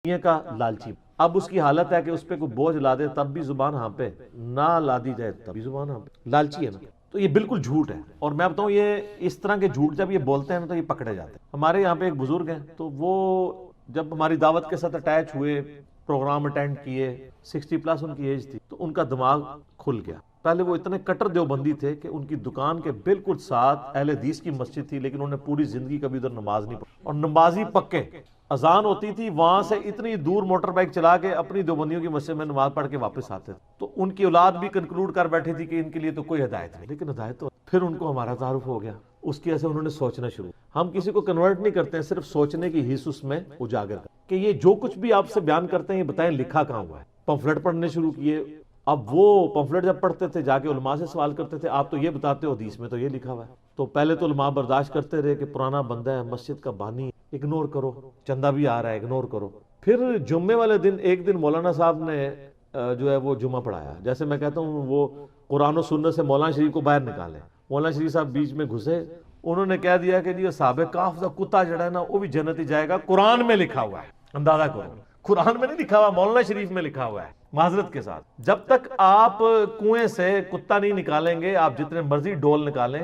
دنیا کا لالچی. اب اس کی حالت ہے کہ اس پہ کوئی بوجھ لا دے تب بھی زبان ہاں پہ، نہ لا دی جائے تب بھی زبان ہاں پہ. لالچی ہے نا. تو یہ بالکل جھوٹ ہے. اور میں بتاؤں یہ اس طرح کے جھوٹ جب یہ بولتے ہیں نا تو یہ پکڑے جاتے ہیں. ہمارے یہاں پہ ایک بزرگ ہیں تو وہ جب ہماری دعوت کے ساتھ اٹیچ ہوئے، پروگرام اٹینڈ کیے، 60+ ان کی ایج تھی، تو ان کا دماغ کھل گیا. پہلے وہ اتنے کٹر دیوبندی تھے کہ ان کی دکان کے بالکل ساتھ اہل حدیث کی مسجد تھی، لیکن انہوں نے پوری زندگی کبھی ادھر نماز نہیں پڑھی. اور نمازی پکے، اذان ہوتی تھی وہاں سے اتنی دور موٹر بائک چلا کے اپنی دیوبندیوں کی مسجد میں نماز پڑھ کے واپس آتے تھے. تو ان کی اولاد بھی کنکلوڈ کر بیٹھی تھی کہ ان کے لیے تو کوئی ہدایت نہیں. لیکن ہدایت تو پھر ان کو ہمارا تعارف ہو گیا. اس کی وجہ سے انہوں نے سوچنا شروع. ہم کسی کو کنورٹ نہیں کرتے ہیں، صرف سوچنے کی حص اس میں اجاگر کہ یہ جو کچھ بھی آپ سے بیان کرتے ہیں یہ بتائیں لکھا کہاں ہوا ہے. پمفلٹ پڑھنے شروع کیے. اب وہ پمفلٹ جب پڑھتے تھے جا کے علماء سے سوال کرتے تھے، آپ تو یہ بتاتے ہو حدیث میں تو یہ لکھا ہوا ہے. تو پہلے تو علماء برداشت کرتے رہے کہ پرانا بندہ ہے، مسجد کا بانی، اگنور کرو، چندہ بھی آ رہا ہے اگنور کرو. پھر جمعے والے دن ایک دن مولانا صاحب نے جو ہے وہ جمعہ پڑھایا. جیسے میں کہتا ہوں وہ قرآن و سنت سے مولانا شریف کو باہر نکالیں. مولانا شریف صاحب بیچ میں گھسے. انہوں نے کہہ دیا کہ جی اصحاب کہف کا کتا جڑا ہے نا وہ بھی جنت ہی جائے گا، قرآن میں لکھا ہوا ہے. اندازہ کرو، قرآن میں نہیں لکھا ہوا، مولانا شریف میں لکھا ہوا ہے. معذرت کے ساتھ جب تک آپ کنویں سے کتا نہیں نکالیں گے، آپ جتنے مرضی ڈول نکالیں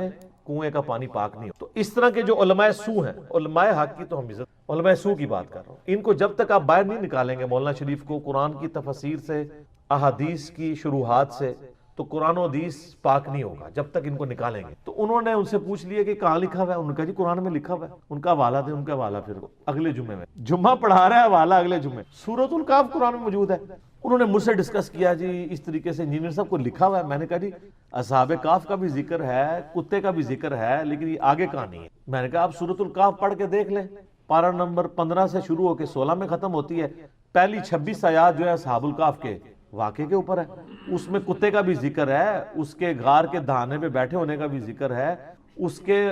کنویں کا پانی پاک نہیں ہو. تو اس طرح کے جو علماء سو ہیں، علماء حق کی تو ہم عزت، علماء سو کی بات کر رہا ہوں، ان کو جب تک آپ باہر نہیں نکالیں گے مولانا شریف کو قرآن کی تفسیر سے، احادیث کی شروحات سے، تو قرآن و حدیث پاک نہیں ہوگا جب تک ان کو نکالیں گے. تو انہوں نے ان سے پوچھ لیا کہ کہاں لکھا ہوا ہے. انہوں نے کہا جی قرآن میں لکھا ہوا ہے. ان کا حوالہ دیں. ان کا حوالہ پھر اگلے جمعے میں جمعہ پڑھا رہا ہے، حوالہ اگلے جمعے سورۃ الکہف قرآن میں موجود ہے. انہوں نے مجھ سے ڈسکس کیا جی اس طریقے سے انجینئر صاحب کو لکھا ہوا ہے. میں نے کہا جی اصحاب کہف کا بھی ذکر ہے، کتے کا بھی ذکر ہے، لیکن یہ آگے کہاں نہیں ہے. میں نے کہا آپ سورۃ الکہف پڑھ کے دیکھ لیں، پارہ نمبر 15 سے شروع ہو کے 16 میں ختم ہوتی ہے. پہلی 26 آیات جو ہے اصحاب الکہف کے واقعے کے اوپر ہے. اس میں کتے کا بھی ذکر ہے، اس کے غار کے دہانے پہ بیٹھے ہونے کا بھی ذکر ہے، اس کے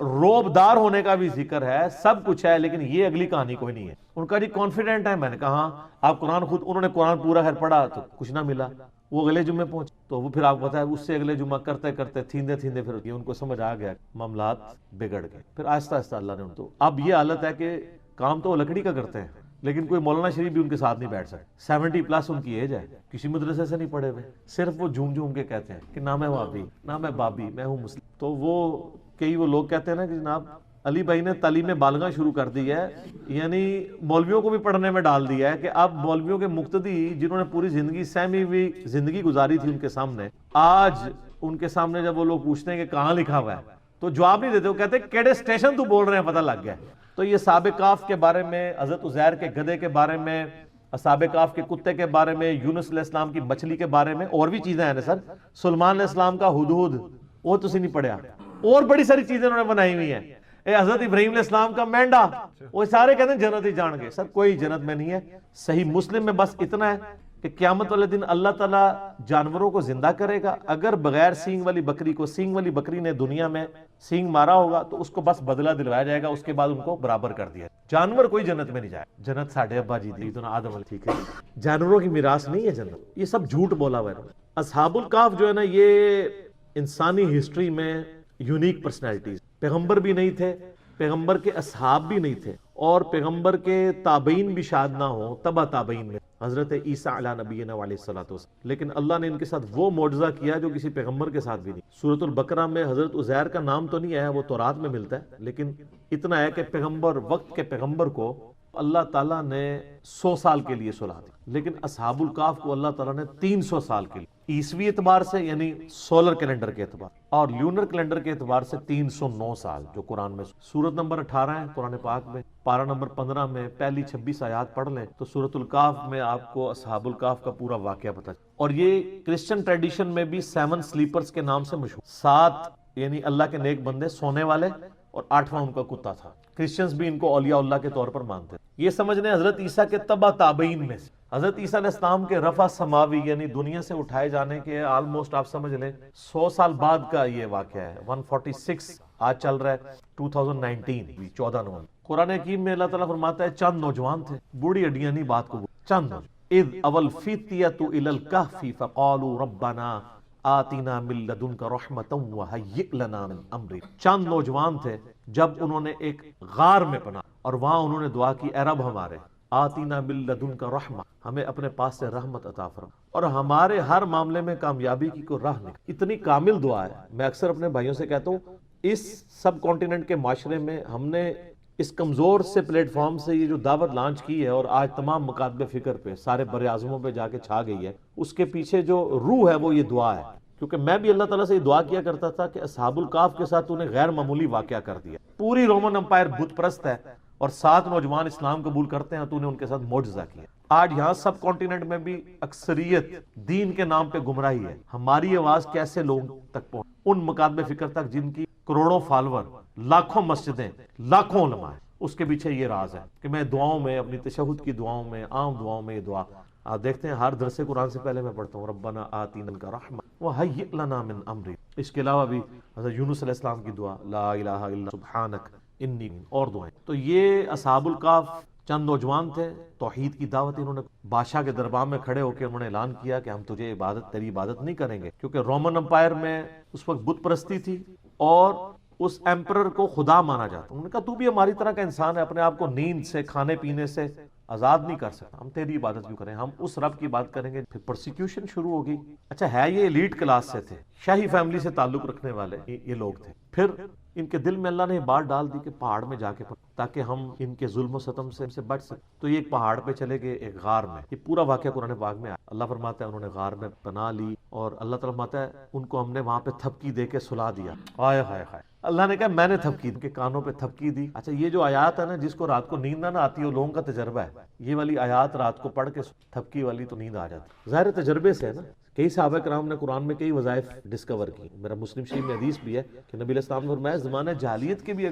روبدار ہونے کا بھی ذکر ہے، سب کچھ ہے، لیکن یہ اگلی کہانی کوئی نہیں ہے. ان کا جی کانفیڈنٹ ہے. میں نے کہا ہاں آپ قرآن خود، انہوں نے قرآن پورا خیر پڑھا تو کچھ نہ ملا. وہ اگلے جمعے پہنچے تو وہ پھر آپ کو پتا ہے اس سے اگلے جمعہ کرتے کرتے تھیندے تھیندے پھر ان کو سمجھ آ گیا معاملات بگڑ گئے. پھر آہستہ آہستہ اللہ نے ان کو، اب یہ حالت ہے کہ کام تو وہ لکڑی کا کرتے ہیں، لیکن کوئی مولانا شریف بھی ان کے ساتھ نہیں بیٹھ سکتے. 70+ ان کی ایج ہے، کسی مدرسے سے نہیں پڑھے ہوئے، صرف وہ جھوم جھوم کے کہتے ہیں کہ نہ میں وہابی، نہ میں بابی، میں ہوں مسلم. تو وہ کئی وہ لوگ کہتے ہیں نا کہ جناب علی بھائی نے تعلیم بالغاہ شروع کر دی ہے، یعنی مولویوں کو بھی پڑھنے میں ڈال دیا ہے کہ اب مولویوں کے مقتدی جنہوں نے پوری زندگی سہمی ہوئی زندگی گزاری تھی ان کے سامنے، آج ان کے سامنے جب وہ لوگ پوچھتے ہیں کہ کہاں لکھا ہوا ہے تو جواب نہیں دیتے. وہ کہتے ہیں کیڑے اسٹیشن تو بول رہے ہیں، پتہ لگ گیا. تو یہ اصحاب کہف کے بارے میں، حضرت عزیر کے گدھے کے بارے میں، اصحاب کہف کے کتے کے بارے میں، یونس علیہ السلام کی مچھلی کے بارے میں، اور بھی چیزیں ہیں نا سر. سلیمان علیہ السلام کا ہدہد، وہ تو نہیں پڑھا. اور بڑی ساری چیزیں انہوں نے بنائی ہوئی ہیں. حضرت ابراہیم علیہ السلام کا مینڈا، وہ سارے کہتے ہیں جنت ہی جان گے. سر کوئی جنت میں نہیں ہے. صحیح مسلم میں بس اتنا ہے کہ قیامت والے دن اللہ تعالیٰ جانوروں کو زندہ کرے گا. اگر بغیر سینگ والی بکری کو، سینگ والی بکری نے دنیا میں سینگ مارا ہوگا تو اس کو بس بدلہ دلوایا جائے گا، اس کے بعد ان کو برابر کر دیا. جانور کوئی جنت میں نہیں جائے. جنت ساڑھے ابا جی دی تو آدم علیہ، ٹھیک ہے، جانوروں کی میراث نہیں ہے جنت. یہ سب جھوٹ بولا ہوا ہے. اصحاب الکہف جو ہے نا یہ انسانی ہسٹری میں یونیک پرسنالٹیز، پیغمبر بھی نہیں تھے، پیغمبر کے اصحاب بھی نہیں تھے، اور پیغمبر کے تابعین بھی شاید نہ ہو، تبع تابعین میں حضرت عیسیٰ علیہ نبینا علیہ الصلوۃ والسلام. لیکن اللہ نے ان کے ساتھ وہ معجزہ کیا جو کسی پیغمبر کے ساتھ بھی نہیں. سورۃ البقرہ میں حضرت عزیر کا نام تو نہیں آیا، وہ تورات میں ملتا ہے، لیکن اتنا ہے کہ پیغمبر، وقت کے پیغمبر کو اللہ تعالیٰ نے 100 سال کے لیے سلا دی، لیکن اصحاب الکہف کو اللہ تعالیٰ نے 300 سال کے لیے، عیسوی اعتبار سے یعنی سولر کیلنڈر کے اعتبار اور لیونر کیلنڈر کے اعتبار سے 309 سال، جو قرآن میں سورت نمبر 18 ہے قرآن پاک میں، پارہ نمبر 15 میں پہلی 26 آیات پڑھ لیں تو سورۃ الکہف میں آپ کو اصحاب الکہف کا پورا واقعہ پتہ چلے. اور یہ کرسچن ٹریڈیشن میں بھی 7 سلیپرز کے نام سے مشہور، 7 یعنی اللہ کے نیک بندے سونے والے، اور 8واں ان کا کتا تھا. کرسچنز بھی ان کو اولیاء اللہ کے طور پر مانتے. یہ سمجھ لیں حضرت عیسیٰ کے تبع تابعین میں سے حضرت عیسیٰ علیہ السلام کے رفع سماوی یعنی دنیا سے اٹھائے جانے کے آلموسٹ آپ سمجھ لیں 100 سال بعد کا یہ واقعہ ہے. 146 آج چل رہا ہے 2019 14 نومبر. قرآن حکیم میں اللہ تعالیٰ فرماتا ہے چند نوجوان تھے، بوڑھی ہڈیاں نہیں، بات کو چند نوجوان. اذ اول فتیۃ الی الکہف فقالوا ربنا آتنا من لدنک رحمتا وہیئ لنا من امرنا. چند نوجوان تھے جب انہوں نے ایک غار میں پناہ، اور وہاں انہوں نے دعا کی اے رب ہمارے آتینا من لدنک رحمہ، ہمیں اپنے پاس سے رحمت عطا فرما، اور ہمارے ہر معاملے میں کامیابی کی کوئی راہ نہیں۔ اتنی کامل دعا ہے۔ میں اکثر اپنے بھائیوں سے کہتا ہوں اس سب کانٹیننٹ کے معاشرے میں ہم نے اس کمزور سے پلیٹ فارم سے یہ جو دعوت لانچ کی ہے اور آج تمام مکاتب فکر پہ سارے بر اعظموں پہ جا کے چھا گئی ہے، اس کے پیچھے جو روح ہے وہ یہ دعا ہے۔ کیونکہ میں بھی اللہ تعالیٰ سے یہ دعا کیا کرتا تھا کہ اصحاب الکہف کے ساتھ انہیں غیر معمولی واقعہ کر دیا، پوری رومن امپائر بت پرست ہے اور 7 نوجوان اسلام قبول کرتے ہیں تو انہیں ان کے ساتھ معجزہ کیا۔ آج یہاں سب کانٹیننٹ میں بھی اکثریت دین کے نام پہ گمراہی ہے۔ ہماری آواز کیسے لوگوں تک پہنچ، ان مکاتب فکر تک جن کی کروڑوں فالور، لاکھوں مسجدیں، لاکھوں علماء ہیں، اس کے پیچھے یہ راز ہے کہ میں دعاؤں میں، اپنی تشہد کی دعاؤں میں، عام دعاؤں میں یہ دعا آپ دیکھتے ہیں، ہر درس قرآن سے پہلے میں پڑھتا ہوں ربنا آتینا کا رحمہ وہیئ لنا من امری۔ اس کے علاوہ بھی حضرت یونس علیہ السلام کی دعا لا الہ الا سبحانک انی، اور دعائیں۔ تو یہ اصحاب الکہف چند نوجوان تھے، توحید کی دعوت انہوں نے بادشاہ کے دربار میں کھڑے ہو کے انہوں نے اعلان کیا کہ ہم تجھے عبادت، تیری عبادت نہیں کریں گے، کیونکہ رومن امپائر میں اس وقت بت پرستی تھی اور اس ایمپرر کو خدا مانا جاتا۔ انہوں نے کہا تو بھی ہماری طرح کا انسان ہے، اپنے آپ کو نیند سے، کھانے پینے سے آزاد نہیں کر سکتا، ہم تیری عبادت کیوں کریں، ہم اس رب کی بات کریں گے۔ پھر پرسیکیوشن شروع ہوگی۔ اچھا ہے یہ ایلیٹ کلاس سے تھے، شاہی فیملی سے تعلق رکھنے والے یہ لوگ تھے۔ پھر ان کے دل میں اللہ نے بات ڈال دی کہ پہاڑ میں جا کے تاکہ ہم ان کے ظلم و ستم سے بچ سکیں۔ تو یہ ایک پہاڑ پہ چلے گئے، ایک غار میں۔ یہ پورا واقعہ قرآن پاک میں آیا۔ اللہ فرماتا ہے انہوں نے غار میں پناہ لی اور اللہ تعالیٰ فرماتا ہے ان کو ہم نے وہاں پہ تھپکی دے کے سلا دیا۔ ہائے ہائے ہائے، اللہ نے کہا میں نے تھپکی ان کے کانوں پہ تھپکی دی۔ اچھا یہ جو آیات ہے نا، جس کو رات کو نیند نہ آتی ہے وہ لوگوں کا تجربہ ہے، یہ والی آیات رات کو پڑھ کے تھپکی والی تو نیند آ جاتی، ظاہر تجربے سے ہے نا۔ کئی صحابہ کرام نے قرآن میں کئی وظائف ڈسکور کی۔ میرا مسلم شریف میں حدیث بھی ہے کہ نبی علیہ السلام نے فرمایا زمانہ جاہلیت کے بھی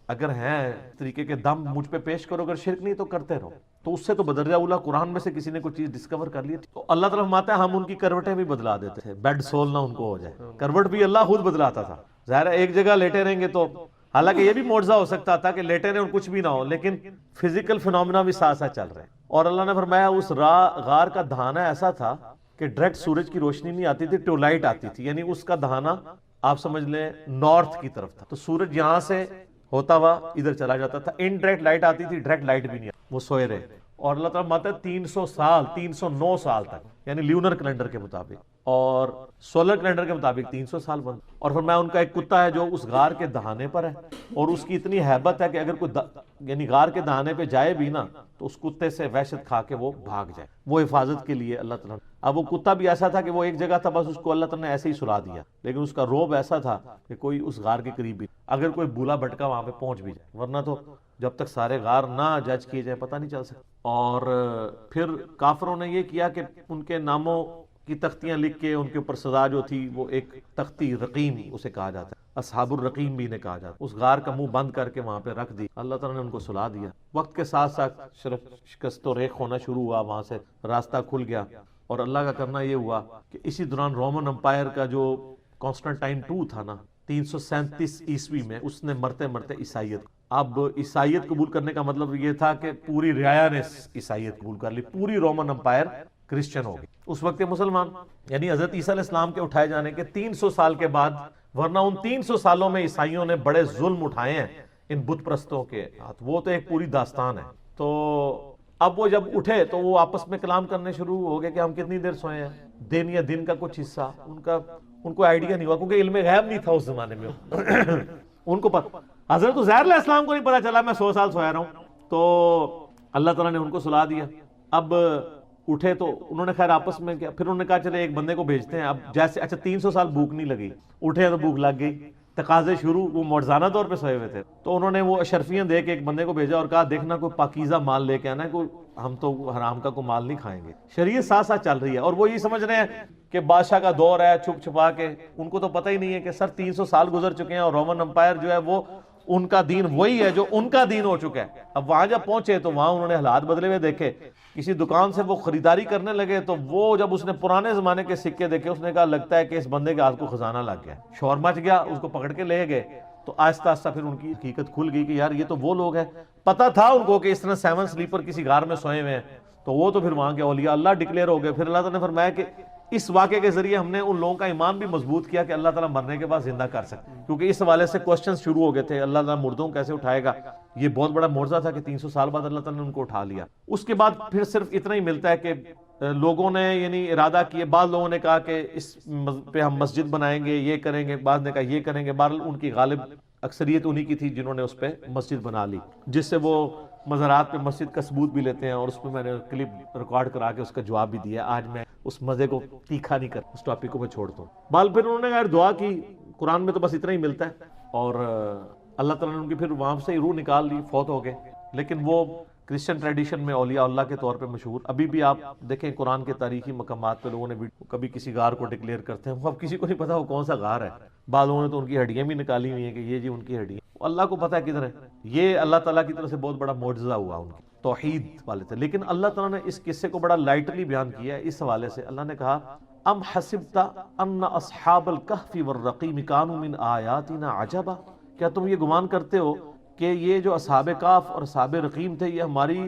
اگر ہیں اس طریقے کے دم مجھ پہ پیش کرو، اگر شرک نہیں تو کرتے رہو، تو اس سے تو بدرجہ اولا قرآن میں سے کسی نے کوئی چیز ڈسکور کر لی تو اللہ تعالیٰ فرماتا ہے ہم ان کی کروٹیں بھی بدلا دیتے تھے، بیڈ سول نہ ان کو ہو جائے، کروٹ بھی اللہ خود بدلاتا تھا۔ ظاہر ہے ایک جگہ لیٹے رہیں گے تو، حالانکہ یہ بھی معجزہ ہو سکتا تھا کہ لیٹے رہیں اور کچھ بھی نہ ہو، لیکن فزیکل فنومینا بھی ساتھ ساتھ چل رہے ہیں۔ اور اللہ نے فرمایا اس غار کا دہانہ ایسا تھا کہ ڈائریکٹ سورج کی روشنی نہیں آتی تھی، ٹیوب لائٹ آتی تھی، یعنی اس کا دہانہ آپ سمجھ لیں نارتھ کی طرف تھا، تو سورج یہاں سے ہوتا ہوا ادھر چلا جاتا تھا، ان ڈائریکٹ لائٹ آتی تھی، ڈائریکٹ لائٹ بھی نہیں آتی، وہ سوئے رہے۔ اور اللہ تعالیٰ ماتا ہے 300 سال، 309 سال تک، یعنی لیونر کیلنڈر کے مطابق، اور سولر کیلنڈر کے مطابق 300 سال بند۔ اور فرمایا ان کا ایک کتا ہے جو اس غار کے دہانے پر ہے، اور اس کی اتنی ہیبت ہے کہ اگر کوئی یعنی غار کے دہانے پہ جائے بھی نا تو اس کتے سے وحشت کھا کے وہ بھاگ جائے، وہ حفاظت کے لیے اللہ تعالیٰ۔ اب وہ کتا بھی ایسا تھا کہ وہ ایک جگہ تھا، بس اس کو اللہ تعالیٰ نے ایسے ہی سلا دیا، لیکن اس کا روب ایسا تھا کہ کوئی اس غار کے قریب بھی، اگر کوئی بولا بھٹکا وہاں پہ پہنچ بھی جائے، ورنہ تو جب تک سارے غار نہ جج کیے جائے پتہ نہیں چل سکتا۔ اور پھر کافروں نے یہ کیا کہ ان کے ناموں کی تختیاں لکھ کے ان کے اوپر سزا جو تھی وہ ایک تختی رقیم اسے کہا جاتا ہے، اصحاب الرقیم بھی انہیں کہا جاتا ہے، اس غار کا منہ بند کر کے وہاں پہ رکھ دی، اللہ تعالیٰ نے ان کو سلا دیا۔ وقت کے ساتھ ساتھ شکست و ریخ ہونا شروع ہوا، وہاں سے راستہ کھل گیا، اور اللہ کا کرنا یہ ہوا کہ اسی دوران رومن امپائر کا جو کانسٹنٹائن II تھا نا 337 عیسوی میں، اس نے مرتے مرتے عیسائیت، اب عیسائیت قبول کرنے کا مطلب یہ تھا کہ پوری رعایا نے عیسائیت قبول کر لی، پوری رومن امپائر کرسچن ہو گئی اس وقت کے مسلمان، یعنی حضرت عیسیٰ علیہ السلام کے اٹھائے جانے کے 300 سال کے بعد، ورنہ ان 300 سالوں میں عیسائیوں نے بڑے ظلم اٹھائے ہیں ان بت پرستوں کے ہاتھ، وہ تو ایک پوری داستان ہے۔ تو اب وہ جب اٹھے تو وہ آپس میں کلام کرنے شروع ہو گئے کہ ہم کتنی دیر سوئے ہیں، دن یا دن کا کچھ حصہ، ان کو آئیڈیا نہیں ہوا، کیونکہ علم غیب نہیں تھا اس زمانے میں ان کو پتہ، حضرت عزیر علیہ السلام کو نہیں پتا چلا میں 100 سال سویا رہا ہوں، تو اللہ تعالیٰ نے ان کو سلا دیا۔ اب اٹھے تو انہوں نے خیر آپس میں کیا، پھر انہوں نے کہا چلے ایک بندے کو بھیجتے ہیں، اب جیسے اچھا 300 سال بھوک نہیں لگی، اٹھے تو بھوک لگ گئی، تقاضے شروع، وہ معجزانہ طور پہ سوئے ہوئے تھے، تو انہوں نے وہ اشرفیاں دے کے ایک بندے کو بھیجا اور کہا دیکھنا کوئی پاکیزہ مال لے کے آنا، کوئی ہم تو حرام کا کوئی مال نہیں کھائیں گے۔ شریعت ساتھ ساتھ چل رہی ہے، اور وہ یہ سمجھ رہے ہیں کہ بادشاہ کا دور ہے، چھپ چھپا کے، ان کو تو پتہ ہی نہیں ہے کہ سر 300 سال گزر چکے ہیں، اور رومن امپائر جو ہے وہ ان کا دین وہی ہے جو ان کا دین ہو چکا ہے۔ اب وہاں جب پہنچے تو وہاں انہوں نے حالات بدلے ہوئے دیکھے، کسی دکان سے وہ خریداری کرنے لگے تو وہ جب اس نے پرانے زمانے کے سکے دیکھے، اس نے کہا لگتا ہے کہ اس بندے کے ہاتھ کو خزانہ لگ گیا، شور مچ گیا، اس کو پکڑ کے لے گئے، تو آہستہ آہستہ پھر ان کی حقیقت کھل گئی کہ یار یہ تو وہ لوگ ہیں، پتہ تھا ان کو کہ اس طرح 7 سلیپر کسی غار میں سوئے ہوئے ہیں، تو وہ تو پھر وہاں کے اولیاء اللہ ڈکلیئر ہو گئے۔ پھر اللہ تعالیٰ نے فرمایا کہ اس واقعے کے ذریعے ہم نے ان لوگوں کا ایمان بھی مضبوط کیا کہ اللہ تعالیٰ مرنے کے بعد زندہ کر سکتے، کیونکہ اس حوالے سے کوسچنز شروع ہو گئے تھے، اللہ تعالیٰ مردوں کیسے اٹھائے گا، یہ بہت بڑا معجزہ تھا کہ 300 سال بعد اللہ تعالیٰ نے ان کو اٹھا لیا. اس کے بعد پھر صرف اتنا ہی ملتا ہے کہ لوگوں نے یعنی ارادہ کیا، بعض لوگوں نے کہا کہ اس پہ ہم مسجد بنائیں گے، یہ کریں گے، بعض نے کہا یہ کریں گے. بہرحال ان کی غالب اکثریت انہی کی تھی جنہوں نے اس پہ مسجد بنا لی، جس سے وہ مزارات پہ مسجد کا ثبوت بھی لیتے ہیں، اور اس پہ میں نے کلپ ریکارڈ کرا کے اس کا جواب بھی دیا. آج میں اس مزے کو تیکھا نہیں کرتا، اس ٹاپک کو میں چھوڑتا ہوں. بال پھر انہوں نے یار دعا کی، قرآن میں تو بس اتنا ہی ملتا ہے، اور اللہ تعالیٰ نے ان کی پھر وہاں سے روح نکال لی، فوت ہو گئے. لیکن وہ کرسچن ٹریڈیشن میں اولیاء اللہ کے طور پہ مشہور. ابھی بھی آپ دیکھیں قرآن کے تاریخی مقامات پہ لوگوں نے کبھی کسی غار کو ڈکلیئر کرتے ہیں، وہ اب کسی کو نہیں پتا وہ کون سا غار ہے. بعض لوگوں نے تو ان کی ہڈیاں بھی نکالی ہوئی ہیں کہ یہ جی ان کی ہڈیاں، اللہ کو پتا ہے کدھر ہے. یہ اللہ تعالیٰ کی طرف سے بہت بڑا معجزہ ہوا ان کی توحید والے تھے. لیکن اللہ تعالیٰ نے اس قصے کو بڑا لائٹلی بیان کیا ہے. اس حوالے سے اللہ نے کہا ام حسبت ان اصحاب الکہف والرقیم کانوا من آیاتنا عجبا، کیا تم یہ گمان کرتے ہو کہ یہ جو اصحاب کاف اور اصحاب رقیم تھے یہ ہماری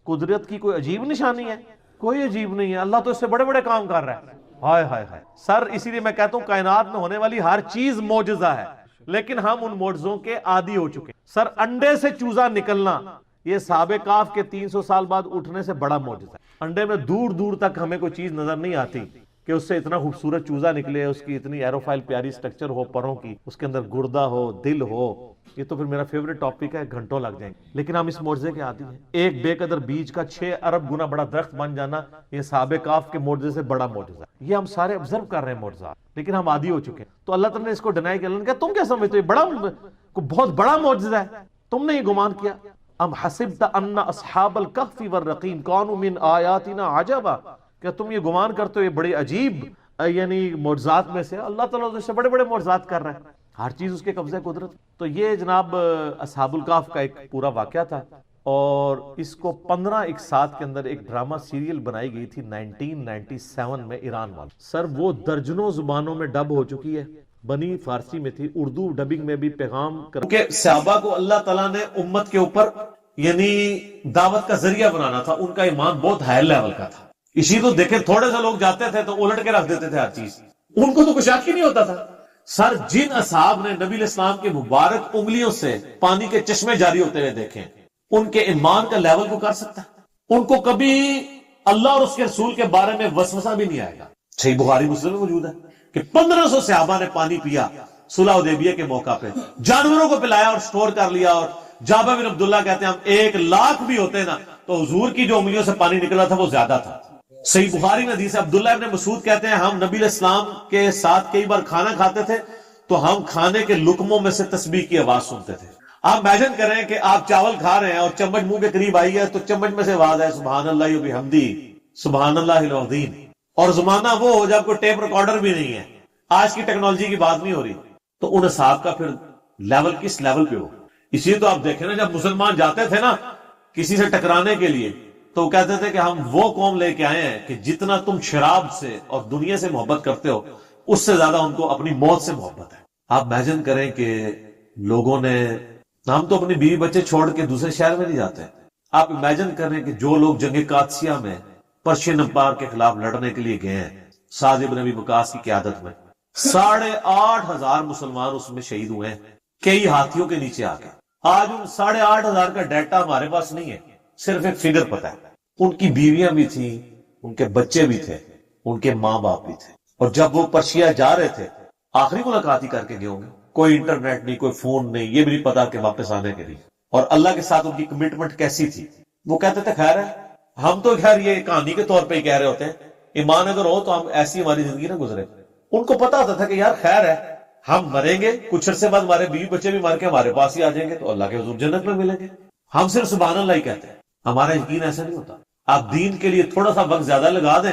قدرت کی کوئی عجیب نشانی ہے؟ کوئی عجیب نہیں ہے، اللہ تو اس سے بڑے بڑے کام کر رہا ہے. ہائے ہائے ہائے سر، اسی لیے میں کہتا ہوں کائنات میں ہونے والی ہر چیز معجزہ ہے، لیکن ہم ان معجزوں کے عادی ہو چکے ہیں. سر انڈے سے چوزا نکلنا یہ اصحاب کاف کے 300 سال بعد اٹھنے سے بڑا معجزہ ہے. انڈے میں دور دور تک ہمیں کوئی چیز نظر نہیں آتی کہ اس سے اتنا خوبصورت چوزا نکلے، اس کی اتنی ایروفائل پیاری سٹرکچر ہو پروں کی، اس کے اندر گردہ ہو، دل ہو. یہ تو پھر میرا فیوریٹ ٹاپک ہے، گھنٹوں لگ جائیں گے. لیکن ہم اس معجزے کے عادی ہیں. ایک بے قدر بیج کا 6 ارب گنا بڑا درخت بن جانا یہ اصحاب کاف کے معجزے سے بڑا معجزہ ہے. یہ ہم سارے آبزرو کر رہے ہیں معجزات، لیکن ہم عادی ہو چکے ہیں. تو اللہ تعالیٰ نے اس کو ڈینائی کیا. اللہ نے کہا تم کیا سمجھتے ہو بڑا بہت بڑا معجزہ ہے، تم نے یہ گمان کیا. ام حسبت ان اصحاب الکہف والرقیم کانوا من آیاتنا عجبا، کیا تم یہ گمان کرتے ہو یہ بڑی عجیب یعنی معجزات میں سے؟ اللہ تعالیٰ اس سے بڑے بڑے معجزات کر رہا ہے، ہر چیز اس کے قبضے قدرت. تو یہ جناب اصحاب الکہف کا ایک پورا واقعہ تھا، اور اس کو 15 اقساط کے اندر ایک ڈرامہ سیریل بنائی گئی تھی 1997 میں ایران والا. سر وہ درجنوں زبانوں میں ڈب ہو چکی ہے، بنی فارسی میں تھی، اردو ڈبنگ میں بھی پیغام کہ صحابہ کو اللہ تعالیٰ نے امت کے اوپر یعنی دعوت کا ذریعہ بنانا تھا. ان کا ایمان بہت ہائی لیول کا تھا. اسی تو دیکھیں تھوڑے سے لوگ جاتے تھے تو الٹ کے رکھ دیتے تھے ہر چیز، ان کو تو کچھ شک ہی نہیں ہوتا تھا. سر جن اصحاب نے نبی علیہ السلام کے مبارک انگلیوں سے پانی کے چشمے جاری ہوتے ہوئے دیکھیں، ان کے ایمان کا لیول کو کر سکتا ہے؟ ان کو کبھی اللہ اور اس کے رسول کے بارے میں وسوسہ بھی نہیں آئے گا. صحیح بخاری مسلم میں موجود ہے کہ 1500 صحابہ نے پانی پیا صلح حدیبیہ کے موقع پہ، جانوروں کو پلایا اور سٹور کر لیا. اور جابر بن عبداللہ کہتے ہیں ہم 1,00,000 بھی ہوتے نا تو حضور کی جو انگلیوں سے پانی نکلا تھا وہ زیادہ تھا. صحیح بخاری میں حدیث ہے، عبداللہ ابن مسعود کہتے ہیں ہم نبی علیہ السلام کے ساتھ کئی بار کھانا کھاتے تھے تو ہم کھانے کے لقموں میں سے تسبیح کی آواز سنتے تھے. آپ امیجن کریں کہ آپ چاول کھا رہے ہیں اور چمچ منہ کے قریب آئی ہے تو چمچ میں سے آواز ہے سبحان اللہ و بحمدہ سبحان اللہ العظیم. اور زمانہ وہ ہو جب کوئی ٹیپ ریکارڈر بھی نہیں ہے، آج کی ٹیکنالوجی کی بات نہیں ہو رہی، تو ان اصحاب کا پھر لیول کس لیول پہ ہو. اسی لیے تو آپ دیکھیں نا جب مسلمان جاتے تھے نا کسی سے ٹکرانے کے لیے تو وہ کہتے تھے کہ ہم وہ قوم لے کے آئے ہیں کہ جتنا تم شراب سے اور دنیا سے محبت کرتے ہو اس سے زیادہ ان کو اپنی موت سے محبت ہے. آپ امیجن کریں کہ لوگوں نے، ہم تو اپنی بیوی بچے چھوڑ کے دوسرے شہر میں نہیں جاتے. آپ امیجن کریں کہ جو لوگ جنگ قادسیہ میں پرشین امپائر کے خلاف لڑنے کے لیے گئے ہیں سعد بن ابی وقاص کی قیادت میں، 8,500 مسلمان اس میں شہید ہوئے ہیں کئی ہاتھیوں کے نیچے آ کے. آج ان 8,500 کا ڈیٹا ہمارے پاس نہیں ہے، صرف ایک فگر پتا ہے. ان کی بیویاں بھی تھیں، ان کے بچے بھی تھے، ان کے ماں باپ بھی تھے. اور جب وہ پرشیا جا رہے تھے آخری ملاقات ہی کر کے گئے ہوں گے، کوئی انٹرنیٹ نہیں، کوئی فون نہیں، یہ بھی نہیں پتا کہ واپس آنے کے لیے. اور اللہ کے ساتھ ان کی کمٹمنٹ کیسی تھی. وہ کہتے تھے خیر ہے، ہم تو خیر یہ کہانی کے طور پہ ہی کہہ رہے ہوتے ہیں، ایمان اگر ہو تو ہم ایسی ہماری زندگی نہ گزرے. ان کو پتا ہوتا تھا کہ یار خیر ہے، ہم مریں گے، کچھ عرصے بعد ہمارے بیوی بچے بھی مر کے ہمارے پاس ہی آ جائیں گے تو اللہ کے حضور جنت میں ملیں گے. ہم صرف سبحان اللہ ہی کہتے ہیں، ہمارا یقین ایسا نہیں ہوتا. آپ دین کے لیے تھوڑا سا وقت زیادہ لگا دیں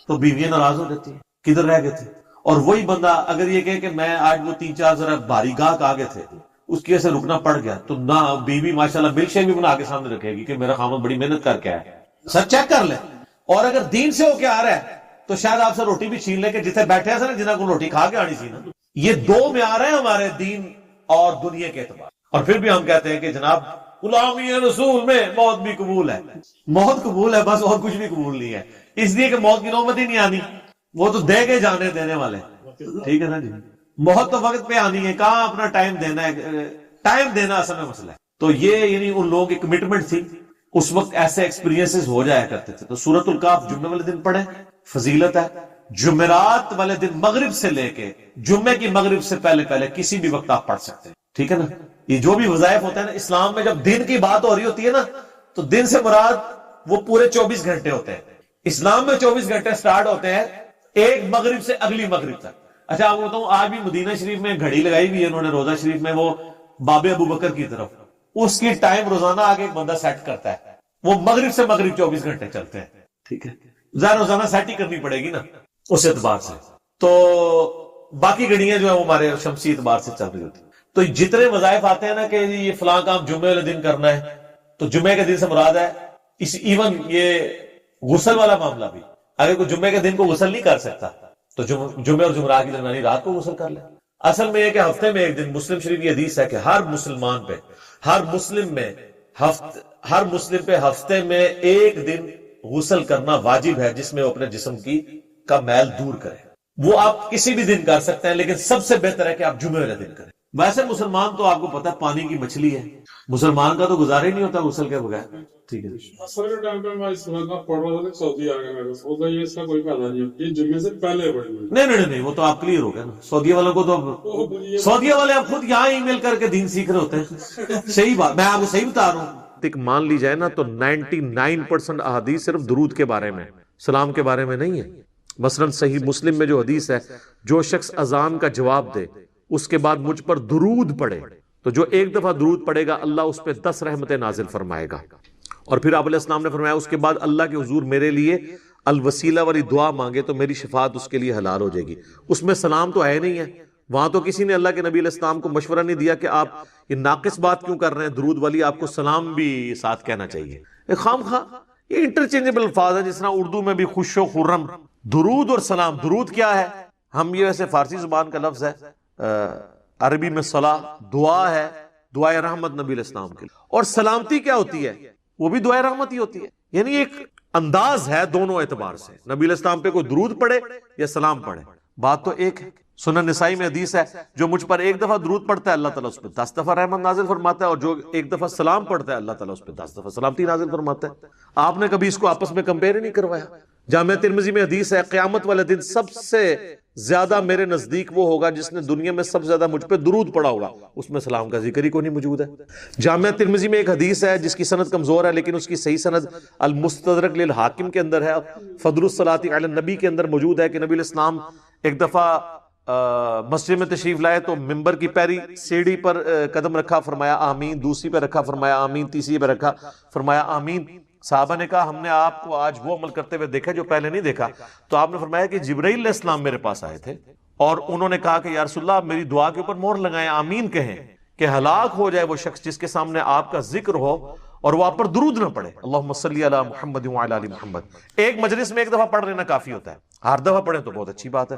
تو بیویاں ناراض ہو جاتی ہیں، کدھر رہ گئے تھے. اور وہی بندہ اگر یہ کہے کہ میں آج وہ 3-4 ذرا بھاری گاہک آگے تھے اس کی وجہ سے رکنا پڑ گیا، تو نہ بیوی ماشاءاللہ ملک شیک بھی بنا کے سامنے رکھے گی کہ میرا خامد بڑی محنت کر کے آیا ہے. سر چیک کر لیں. اور اگر دین سے ہو کے آ رہا ہے تو شاید آپ سے روٹی بھی چھین لے کہ جتنے بیٹھے ہیں سر جنہاں کو روٹی کھا کے آنی سی نا. یہ 2 معیار ہیں ہمارے دین اور دنیا کے اعتبار. اور پھر بھی ہم کہتے ہیں کہ جناب غلامی رسول میں موت بھی قبول ہے. موت قبول ہے بس، اور کچھ بھی قبول نہیں ہے، اس لیے کہ موت کی نوبت ہی نہیں آنی، وہ تو دے کے جانے دینے والے. ٹھیک ہے نا جی، موت تو وقت پہ آنی ہے، کہاں اپنا ٹائم دینا ہے، ٹائم دینا اصل میں مسئلہ ہے. تو یہ یعنی ان لوگوں کی کمٹمنٹ تھی، اس وقت ایسے ایکسپیرینسز ہو جایا کرتے تھے. تو سورۃ الکاف جمعے والے دن پڑھیں، فضیلت ہے. جمعرات والے دن مغرب سے لے کے جمعے کی مغرب سے پہلے پہلے کسی بھی وقت آپ پڑھ سکتے ہیں، ٹھیک ہے نا. یہ جو بھی وظائف ہوتے ہیں نا اسلام میں، جب دن کی بات ہو رہی ہوتی ہے نا تو دن سے مراد وہ پورے 24 گھنٹے ہوتے ہیں. اسلام میں 24 گھنٹے سٹارٹ ہوتے ہیں ایک مغرب سے اگلی مغرب تک. اچھا آپ کو بتاؤں، آج بھی مدینہ شریف میں گھڑی لگائی ہوئی ہے انہوں نے روزہ شریف میں، وہ باب ابو بکر کی طرف، اس کی ٹائم روزانہ آگے ایک بندہ سیٹ کرتا ہے، وہ مغرب سے مغرب 24 گھنٹے چلتے ہیں. ٹھیک ہے، ظاہر روزانہ سیٹ ہی کرنی پڑے گی نا اس اعتبار سے. تو باقی گھڑیاں جو ہیں وہ ہمارے شمسی اعتبار سے چل رہی ہوتی ہیں. تو جتنے وظائف آتے ہیں نا کہ یہ فلاں کام جمعے والے دن کرنا ہے، تو جمعے کے دن سے مراد ہے ایون یہ غسل والا معاملہ بھی. اگر کوئی جمعے کے دن کو غسل نہیں کر سکتا تو جمعے اور جمعرات کی درمیانی رات کو غسل کر لے. اصل میں یہ کہ ہفتے میں ایک دن، مسلم شریف کی حدیث ہے کہ ہر مسلمان پہ، ہر مسلم پہ ہفتے میں ایک دن غسل کرنا واجب ہے، جس میں وہ اپنے جسم کا میل دور کرے. وہ آپ کسی بھی دن کر سکتے ہیں، لیکن سب سے بہتر ہے کہ آپ جمعے والے دن کریں. ویسے مسلمان تو آپ کو پتا ہے پانی کی مچھلی ہے، مسلمان کا تو گزارا ہی نہیں ہوتا غسل کے بغیر. ٹھیک ہے، اصل کے ٹائم پہ میں اس وقت پڑھ رہا تھا کہ سعودی آ گیا میرے کو سوچا یہ اس کا کوئی فائدہ نہیں ہے، یہ جمعے سے پہلے پڑھیں. نہیں وہ تو آپ کلیئر ہو گیا نا. سعودیہ والوں کو تو سعودیہ والے اب خود یہاں ای میل کر کے دین سیکھ رہے ہوتے ہیں. صحیح بات، میں آپ کو صحیح بتا رہا ہوں. مان لی جائے نا تو 99% احادیث صرف درود کے بارے میں، سلام کے بارے میں نہیں ہے. مثلا صحیح مسلم میں جو حدیث ہے، جو شخص اذان کا جواب دے اس کے بعد مجھ پر درود پڑھے، تو جو ایک دفعہ درود پڑھے گا اللہ اس پہ 10 رحمتیں نازل فرمائے گا. اور پھر آپ علیہ السلام نے فرمایا اس کے بعد اللہ کے حضور میرے لیے الوسیلہ والی دعا مانگے تو میری شفاعت اس کے لیے حلال ہو جائے گی. اس میں سلام تو ہے نہیں ہے، وہاں تو کسی نے اللہ کے نبی علیہ السلام کو مشورہ نہیں دیا کہ آپ یہ ناقص بات کیوں کر رہے ہیں، درود والی آپ کو سلام بھی ساتھ کہنا چاہیے. خام خواہ یہ انٹرچینجبل الفاظ ہیں، جس طرح اردو میں بھی خوش و خرم. درود اور سلام، درود کیا ہے؟ ہم یہ ویسے فارسی زبان کا لفظ ہے، عربی میں صلاح دعا ہے، دعائے رحمت نبی علیہ السلام کے لیے. اور سلامتی کیا ہوتی ہے؟ وہ بھی دعائے رحمت ہی ہوتی ہے. یعنی ایک انداز ہے دونوں اعتبار سے، نبی علیہ السلام پہ کوئی درود پڑھے یا سلام پڑھے، بات تو ایک ہے. سنن نسائی میں حدیث ہے جو مجھ پر ایک دفعہ درود پڑھتا ہے اللہ تعالیٰ اس پہ 10 دفعہ رحمت نازل فرماتا ہے، اور جو ایک دفعہ سلام پڑھتا ہے اللہ تعالیٰ اس پہ 10 دفعہ سلامتی نازل فرماتا ہے. آپ نے کبھی اس کو آپس میں کمپیئر نہیں کروایا. جامعہ ترمذی میں حدیث ہے قیامت والے دن سب سے زیادہ میرے نزدیک وہ ہوگا جس نے دنیا میں سب سے زیادہ مجھ پہ درود پڑھا ہوگا، اس میں سلام کا ذکر ہی کوئی نہیں موجود ہے. جامعہ ترمذی میں ایک حدیث ہے جس کی سند کمزور ہے، لیکن اس کی صحیح سند المستدرک للحاکم کے اندر ہے، فضل الصلاۃ علی النبی کے اندر موجود ہے کہ نبی علیہ السلام ایک دفعہ مسجد میں تشریف لائے تو ممبر کی پیری سیڑھی پر قدم رکھا، فرمایا آمین، دوسری پہ رکھا فرمایا آمین، تیسری پہ رکھا فرمایا آمین. صحابہ نے کہا ہم نے آپ کو آج وہ عمل کرتے ہوئے دیکھا جو پہلے نہیں دیکھا. تو آپ نے فرمایا کہ جبرائیل علیہ السلام میرے پاس آئے تھے اور انہوں نے کہا کہ یا رسول اللہ میری دعا کے اوپر مہر لگائیں، آمین کہیں کہ ہلاک ہو جائے وہ شخص جس کے سامنے آپ کا ذکر ہو اور وہ آپ پر درود نہ پڑھے. اللہم صلی علی محمد وعلی آل محمد. ایک مجلس میں ایک دفعہ پڑھ لینا کافی ہوتا ہے، ہر دفعہ پڑھیں تو بہت اچھی بات ہے.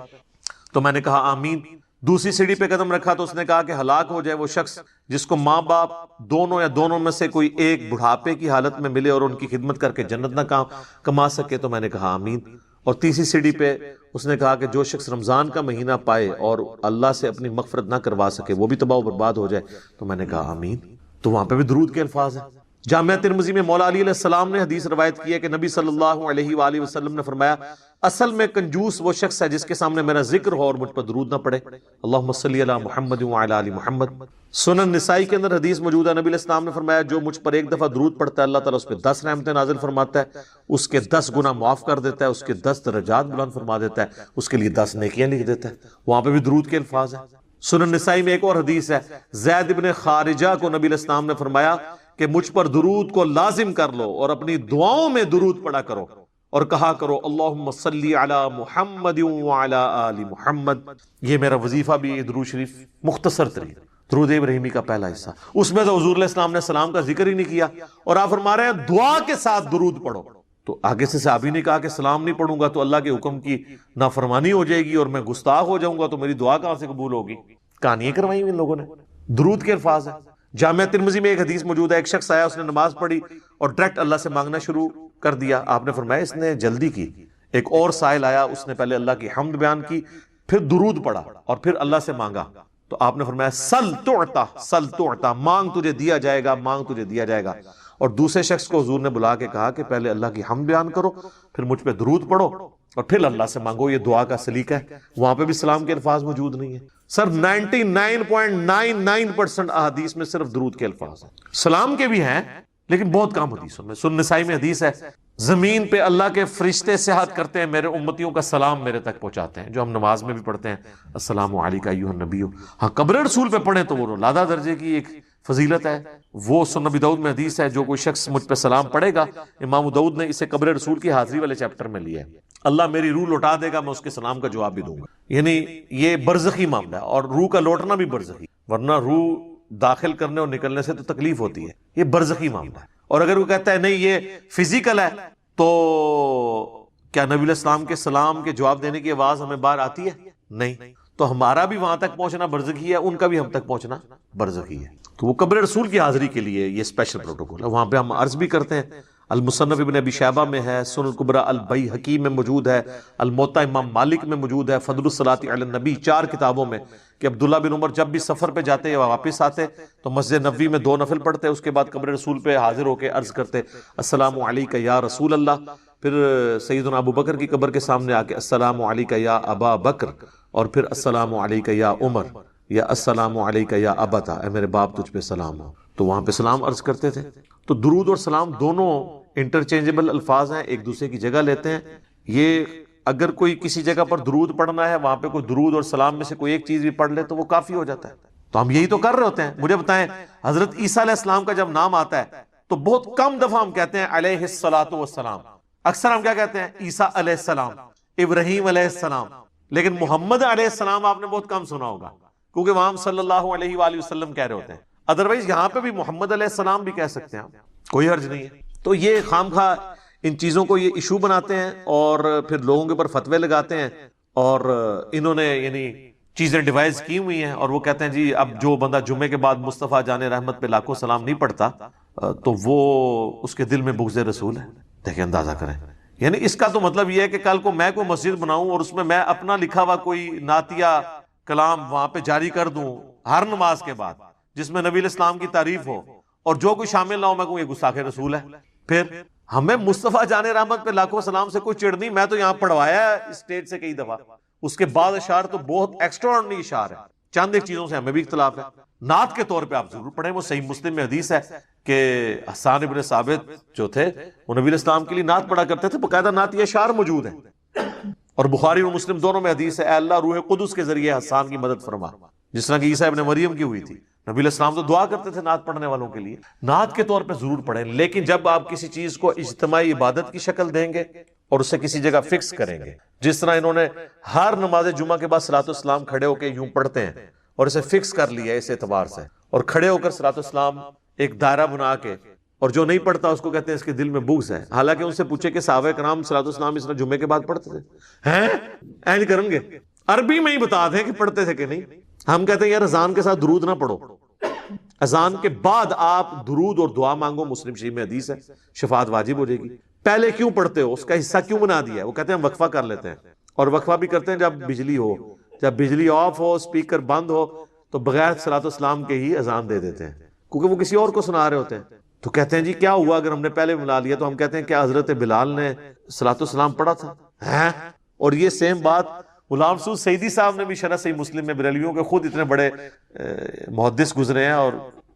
تو میں نے کہا آمین. دوسری سیڑھی پہ قدم رکھا تو اس نے کہا کہ ہلاک ہو جائے وہ شخص جس کو ماں باپ دونوں یا دونوں میں سے کوئی ایک بڑھاپے کی حالت میں ملے اور ان کی خدمت کر کے جنت نہ کما سکے. تو میں نے کہا آمین. اور تیسری سیڑھی پہ اس نے کہا کہ جو شخص رمضان کا مہینہ پائے اور اللہ سے اپنی مغفرت نہ کروا سکے وہ بھی تباہ و برباد ہو جائے. تو میں نے کہا آمین. تو وہاں پہ بھی درود کے الفاظ ہیں. جامعہ ترمذی میں مولا علی علیہ السلام نے حدیث روایت کی ہے کہ نبی صلی اللہ علیہ وآلہ وسلم نے فرمایا اصل میں کنجوس وہ شخص ہے جس کے سامنے میرا ذکر ہو اور مجھ پر درود نہ پڑے. اللہم صلی علی محمد وعلی آل محمد. سنن نسائی کے اندر حدیث موجود ہے، نبی علیہ السلام نے فرمایا جو مجھ پر ایک دفعہ درود پڑھتا ہے اللہ تعالیٰ اس پہ 10 رحمتیں نازل فرماتا ہے، اس کے 10 گناہ معاف کر دیتا ہے، اس کے 10 درجات بلند فرما دیتا ہے، اس کے لیے 10 نیکیاں لکھ دیتا ہے. وہاں پہ بھی درود کے الفاظ ہیں. سنن نسائی میں ایک اور حدیث ہے، زید ابن خارجہ کو نبی علیہ السلام نے فرمایا کہ مجھ پر درود کو لازم کر لو اور اپنی دعاؤں میں درود پڑھا کرو اور کہا کرو اللہم صلی علی محمد وعلی آل محمد. یہ میرا وظیفہ بھی درود شریف مختصر ترین درود ابراہیمی کا پہلا حصہ. اس میں تو حضور علیہ السلام نے سلام کا ذکر ہی نہیں کیا اور آپ فرما رہے ہیں دعا کے ساتھ درود پڑھو. تو آگے سے صحابی نے کہا کہ سلام نہیں پڑھوں گا تو اللہ کے حکم کی نافرمانی ہو جائے گی اور میں گستاخ ہو جاؤں گا تو میری دعا کہاں سے قبول ہوگی. کہانیاں کروائی ان لوگوں نے. درود کے الفاظ ہیں. جامعہ ترمذی میں ایک حدیث موجود ہے، ایک شخص آیا، اس نے نماز پڑھی اور ڈائریکٹ اللہ سے مانگنا شروع کر دیا. آپ نے فرمایا اس نے جلدی کی. ایک اور سائل آیا، اس نے پہلے اللہ کی حمد بیان کی، پھر درود پڑھا اور پھر اللہ سے مانگا. تو آپ نے فرمایا سل تعطا، سل تعطا، مانگ تجھے دیا جائے گا، مانگ تجھے دیا جائے گا. اور دوسرے شخص کو حضور نے بلا کے کہا کہ پہلے اللہ کی حمد بیان کرو، پھر مجھ پہ درود پڑھو، اور پھر اللہ سے مانگو. یہ دعا کا سلیقہ ہے. وہاں پہ بھی سلام کے الفاظ موجود نہیں ہیں. سر 99.99% احادیث میں صرف درود کے الفاظ ہیں. سلام کے بھی ہیں لیکن بہت کم حدیثوں میں. سنن نسائی میں حدیث ہے، زمین پہ اللہ کے فرشتے سیاحت کرتے ہیں، میرے امتیوں کا سلام میرے تک پہنچاتے ہیں، جو ہم نماز میں بھی پڑھتے ہیں، السلام علیکہ ایھا النبی. ہاں قبر رسول پہ پڑھیں تو وہ لادہ درجے کی ایک فضیلت ہے. وہ سنن ابی داؤد میں حدیث ہے، جو کوئی شخص مجھ پہ سلام پڑھے گا، امام ابو داؤد نے اسے قبر رسول کی حاضری والے چیپٹر میں لیا ہے، اللہ میری روح لوٹا دے گا، میں اس کے سلام کا جواب بھی دوں گا. یعنی یہ برزخی معاملہ ہے، اور روح کا لوٹنا بھی برزخی، ورنہ روح داخل کرنے اور نکلنے سے تو تکلیف ہوتی ہے. یہ برزخی معاملہ ہے. اور اگر وہ کہتا ہے نہیں یہ فزیکل ہے، تو کیا نبی علیہ السلام کے سلام کے جواب دینے کی آواز ہمیں باہر آتی ہے؟ نہیں. تو ہمارا بھی وہاں تک پہنچنا برزخی ہے، ان کا بھی ہم تک پہنچنا برزخی ہے. تو وہ قبر رسول کی حاضری کے لیے یہ اسپیشل پروٹوکول ہے. وہاں پہ ہم عرض بھی کرتے ہیں، المصنف ابن ابی شیبہ میں ہے، سنن الکبریٰ البیہقی میں موجود ہے، الموطا امام مالک میں موجود ہے، فضل الصلاۃ علی النبی 4 کتابوں میں، کہ عبداللہ بن عمر جب بھی سفر پہ جاتے یا واپس آتے تو مسجد نبوی میں 2 نفل پڑھتے، اس کے بعد قبر رسول پہ حاضر ہو کے عرض کرتے السلام علیکہ یا رسول اللہ. پھر سیدنا ابو بکر کی قبر کے سامنے آ کے السلام علیکہ یا ابا بکر، اور پھر السلام علیکہ یا عمر، یا السلام علیکہ یا ابتا، اے میرے باپ تجھ پہ سلام ہو. تو وہاں پہ سلام عرض کرتے تھے. تو درود اور سلام دونوں انٹرچینجبل الفاظ ہیں، ایک دوسرے کی جگہ لیتے ہیں. یہ اگر کوئی کسی جگہ پر درود پڑھنا ہے، وہاں پہ کوئی درود اور سلام میں سے کوئی ایک چیز بھی پڑھ لے تو وہ کافی ہو جاتا ہے. تو ہم یہی تو کر رہے ہوتے ہیں. مجھے بتائیں، حضرت عیسیٰ علیہ السلام کا جب نام آتا ہے تو بہت کم دفعہ ہم کہتے ہیں علیہ الصلاۃ والسلام. اکثر ہم کیا کہتے ہیں؟ عیسیٰ علیہ السلام، ابراہیم علیہ السلام. لیکن محمد علیہ السلام آپ نے بہت کم سنا ہوگا، کیونکہ وہاں ہم صلی اللہ علیہ وآلہ وسلم کہہ رہے ہوتے ہیں. ادروائز یہاں پہ بھی محمد علیہ السلام بھی کہہ سکتے ہیں ہم، کوئی حرج نہیں ہے. تو یہ خام خواہ ان چیزوں کو یہ ایشو بناتے ہیں اور پھر لوگوں کے اوپر فتوے لگاتے ہیں. اور انہوں نے یعنی چیزیں ڈیوائز کی ہوئی ہیں، اور وہ کہتے ہیں جی اب جو بندہ جمعے کے بعد مصطفیٰ جان رحمت پہ لاکھوں سلام نہیں پڑھتا تو وہ اس کے دل میں بغض رسول ہے. دیکھیں اندازہ کریں. یعنی اس کا تو مطلب یہ ہے کہ کل کو میں کوئی مسجد بناؤں اور اس میں اپنا لکھا ہوا کوئی نعتیہ کلام وہاں پہ جاری کر دوں ہر نماز کے بعد، جس میں نبی علیہ السلام کی تعریف ہو، اور جو کوئی شامل نہ ہو، میں کہوں یہ گستاخ رسول ہے. پھر ہمیں مصطفیٰ جان رحمت پہ لاکھوں سلام سے کوئی چڑ نہیں. میں تو یہاں پڑھوایا ہے اسٹیج سے کئی دفعہ. اس کے بعد اشعار تو بہت ایکسٹراآرڈنری اشعار ہے. چند ایک چیزوں سے ہمیں بھی اختلاف ہے. نعت کے طور پہ آپ ضرور پڑھیں. وہ صحیح مسلم میں حدیث ہے کہ حسان ابن ثابت جو تھے وہ نبی علیہ السلام کے لیے نعت پڑھا کرتے تھے. باقاعدہ نعت اشعار موجود ہیں، اور بخاری اور مسلم دونوں میں حدیث ہے اے اللہ روح قدس کے ذریعے حسان کی مدد فرما، جس طرح کہ عیسیٰ ابن مریم کی ہوئی تھی. نبی علیہ السلام تو دعا کرتے تھے نعت پڑھنے والوں کے لیے. نعت کے طور پہ ضرور پڑھیں، لیکن جب آپ کسی چیز کو اجتماعی عبادت کی شکل دیں گے اور اسے کسی جگہ فکس کریں گے، جس طرح انہوں نے ہر نماز جمعہ کے بعد صلاۃ السلام کھڑے ہو کے یوں پڑھتے ہیں اور اسے فکس کر لیا اس اعتبار سے، اور کھڑے ہو کر صلاۃ السلام ایک دائرہ بنا کے، اور جو نہیں پڑھتا اس کو کہتے ہیں اس کے دل میں بغض ہے. حالانکہ ان سے پوچھے کہ صحابہ کرام صلاۃ السلام اس طرح جمعے کے بعد پڑھتے تھے ہیں؟ این کریں گے عربی میں ہی بتا دیں کہ پڑھتے تھے کہ نہیں. ہم کہتے ہیں یار اذان کے ساتھ درود نہ پڑھو، اذان کے بعد آپ درود اور دعا مانگو. مسلم شریف میں حدیث ہے شفاعت واجب ہو جائے گی. پہلے کیوں پڑھتے ہو؟ اس کا حصہ کیوں بنا دیا ہے؟ وہ کہتے ہیں ہم وقفہ کر لیتے ہیں، اور وقفہ بھی کرتے ہیں جب بجلی ہو، جب بجلی آف ہو، اسپیکر بند ہو، تو بغیر صلاۃ السلام کے ہی اذان دے دیتے ہیں، کیونکہ وہ کسی اور کو سنا رہے ہوتے ہیں. تو کہتے ہیں جی کیا ہوا اگر ہم نے پہلے بلا لیا؟ تو ہم کہتے ہیں کیا حضرت بلال نے صلاۃ السلام پڑھا تھا؟ ہیں؟ اور یہ سیم بات غلام سعود سعیدی صاحب نے بھی شرح صحیح مسلم میں، بریلویوں کے خود اتنے بڑے محدث گزرے ہیں اور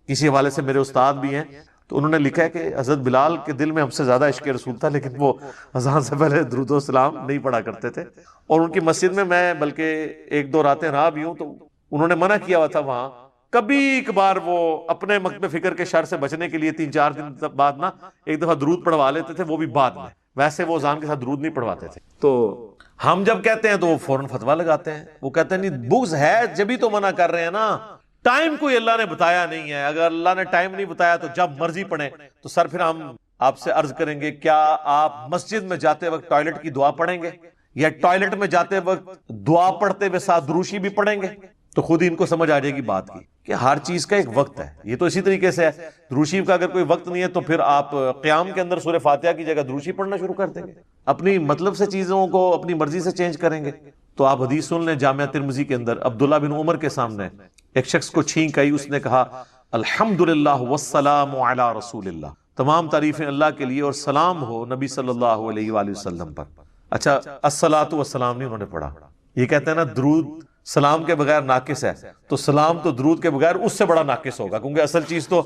کسی حوالے سے میرے استاد بھی ہیں، تو انہوں نے لکھا ہے کہ حضرت بلال کے دل میں ہم سے زیادہ عشق رسول تھا، لیکن وہ اذان سے پہلے درود و سلام نہیں پڑھا کرتے تھے. اور ان کی مسجد میں بلکہ 1-2 راتیں رہا بھی ہوں، تو انہوں نے منع کیا ہوا تھا وہاں. کبھی کبھار وہ اپنے مکتب فکر کے شر سے بچنے کے لیے 3-4 دن بعد نا ایک دفعہ درود پڑھوا لیتے تھے، وہ بھی بعد میں. ویسے وہ اذان کے ساتھ درود نہیں پڑھواتے تھے. تو ہم جب کہتے ہیں تو وہ فوراً فتویٰ لگاتے ہیں. وہ کہتے ہیں نہیں بغض ہے جبھی تو منع کر رہے ہیں نا. ٹائم کوئی اللہ نے بتایا نہیں ہے. اگر اللہ نے ٹائم نہیں بتایا تو جب مرضی پڑھیں. تو سر پھر ہم آپ سے عرض کریں گے کیا آپ مسجد میں جاتے وقت ٹوائلٹ کی دعا پڑھیں گے، یا ٹوائلٹ میں جاتے وقت دعا پڑھتے ہوئے ساتھ دروشی بھی پڑھیں گے؟ تو خود ہی ان کو سمجھ آ جائے گی بات کی کہ ہر چیز کا ایک وقت ہے. یہ تو اسی طریقے سے ہے، دروشی کا اگر کوئی وقت نہیں ہے تو پھر آپ قیام کے اندر سورہ فاتحہ کی جگہ دروشی پڑھنا شروع کر دیں گے، اپنی مطلب سے چیزوں کو اپنی مرضی سے چینج کریں گے. تو آپ حدیث سن لیں جامعہ ترمذی کے اندر عبداللہ بن عمر کے سامنے ایک شخص کو چھینک آئی, اس نے کہا الحمدللہ والسلام علی رسول اللہ, تمام تعریفیں اللہ کے لیے اور سلام ہو نبی صلی اللہ علیہ وآلہ وسلم پر. اچھا الصلاۃ والسلام نہیں انہوں نے پڑھا. یہ کہتے ہیں نا درود سلام کے بغیر ناقص ہے, تو سلام تو درود کے بغیر اس سے بڑا ناقص ہوگا, کیونکہ اصل چیز تو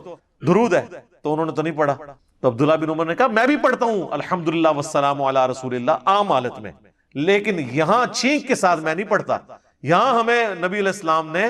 درود ہے, تو انہوں نے تو نہیں پڑھا. تو عبداللہ بن عمر نے کہا میں بھی پڑھتا ہوں الحمدللہ والسلام علی رسول اللہ عام حالت میں, لیکن یہاں چھینک کے ساتھ میں نہیں پڑھتا. یہاں ہمیں نبی علیہ السلام نے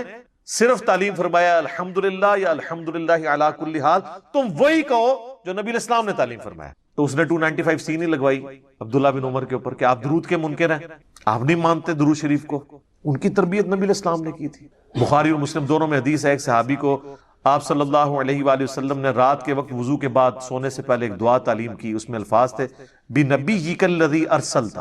صرف تعلیم فرمایا الحمدللہ یا الحمدللہ علی کل حال, تم وہی کہو جو نبی علیہ السلام نے تعلیم فرمایا. تو اس نے 295 سی نہیں لگوائی عبداللہ بن عمر کے اوپر کہ آپ درود کے منکر ہیں, آپ نہیں مانتے درود شریف کو. ان کی تربیت نبی علیہ السلام نے کی تھی. بخاری اور مسلم دونوں میں حدیث ہے, ایک صحابی کو آپ صلی اللہ علیہ وآلہ وسلم نے رات کے وقت وضو کے بعد سونے سے پہلے ایک دعا تعلیم کی. اس میں الفاظ تھے بِنَبِيِّكَ الَّذِي أَرْسَلْتَ,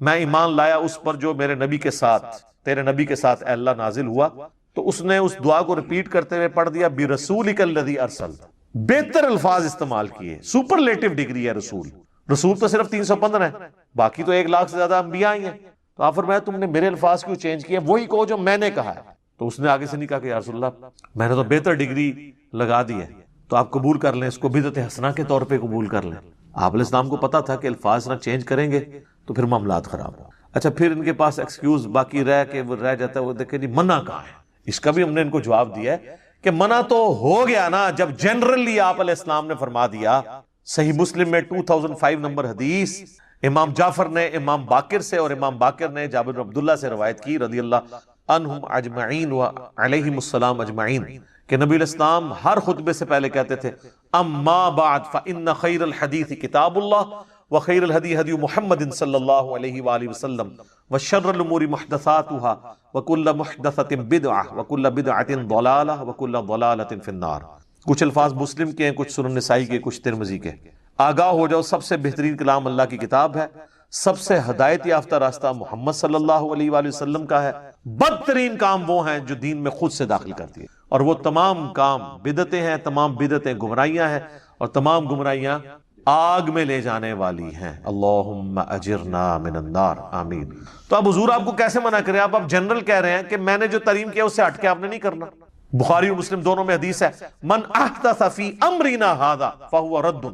میں ایمان لایا اس پر جو میرے نبی کے ساتھ, تیرے نبی کے ساتھ اے اللہ نازل ہوا. تو اس نے اس دعا کو ریپیٹ کرتے ہوئے پڑھ دیا بِرَسُولِكَ الَّذِي أَرْسَلْتَ. بہتر الفاظ استعمال کیے, سپرلیٹو ڈگری ہے رسول. رسول تو صرف 315 ہے, باقی تو 1 لاکھ سے زیادہ انبیاء ہی ہیں. تو آپ فرمایا تم نے میرے الفاظ کیوں چینج کیے, وہی کہو جو میں نے کہا ہے. تو اس نے آگے سے نہیں کہا کہ یا رسول اللہ میں نے تو بہتر ڈگری لگا دی ہے, تو آپ قبول کر لیں, اس کو بدعت حسنہ کے طور پہ قبول کر لیں. آپ علیہ السلام کو پتا تھا کہ الفاظ نہ چینج کریں گے تو پھر معاملات خراب ہوں. اچھا پھر ان کے پاس ایکسکیوز باقی رہ کے وہ رہ جاتا ہے, وہ دیکھیں جی منع کہاں ہے. اس کا بھی ہم نے ان کو جواب دیا ہے کہ منع تو ہو گیا نا جب جنرلی آپ علیہ السلام نے فرما دیا. صحیح مسلم میں 2005 نمبر حدیث امام جعفر نے امام باقر سے اور امام باقر نے جابر بن عبداللہ سے روایت کی رضی اللہ عنہم اجمعین و علیہم السلام اجمعین کہ نبی علیہ السلام ہر خطبے سے پہلے کہتے تھے اما بعد فإن خیر الحدیث کتاب اللہ وخیر الہدی ہدی محمد صلی اللہ علیہ وآلہ وسلم وشر الامور محدثاتها وکل محدثۃ بدعہ وکل بدعۃ ضلالہ وکل ضلالۃ فی النار. کچھ الفاظ مسلم کے ہیں, کچھ سنن نسائی کے, کچھ ترمذی کے. آگاہ ہو جاؤ سب سے بہترین کلام اللہ کی کتاب ہے, سب سے ہدایت یافتہ راستہ محمد صلی اللہ علیہ وآلہ وسلم کا ہے. بدترین کام وہ ہیں جو دین میں خود سے داخل کرتی ہے, اور وہ تمام کام بدعتیں ہیں, تمام بدعتیں گمراہیاں ہیں, اور تمام گمراہیاں آگ میں لے جانے والی ہیں. اللہم اجرنا من النار, آمین. تو اب حضور آپ کو کیسے منع کرے, آپ جنرل کہہ رہے ہیں کہ میں نے جو تعلیم کیا اس سے ہٹ کے آپ نے نہیں کرنا. بخاری اور مسلم دونوں میں حدیث ہے من احدث فی امرنا ھذا فہو رد,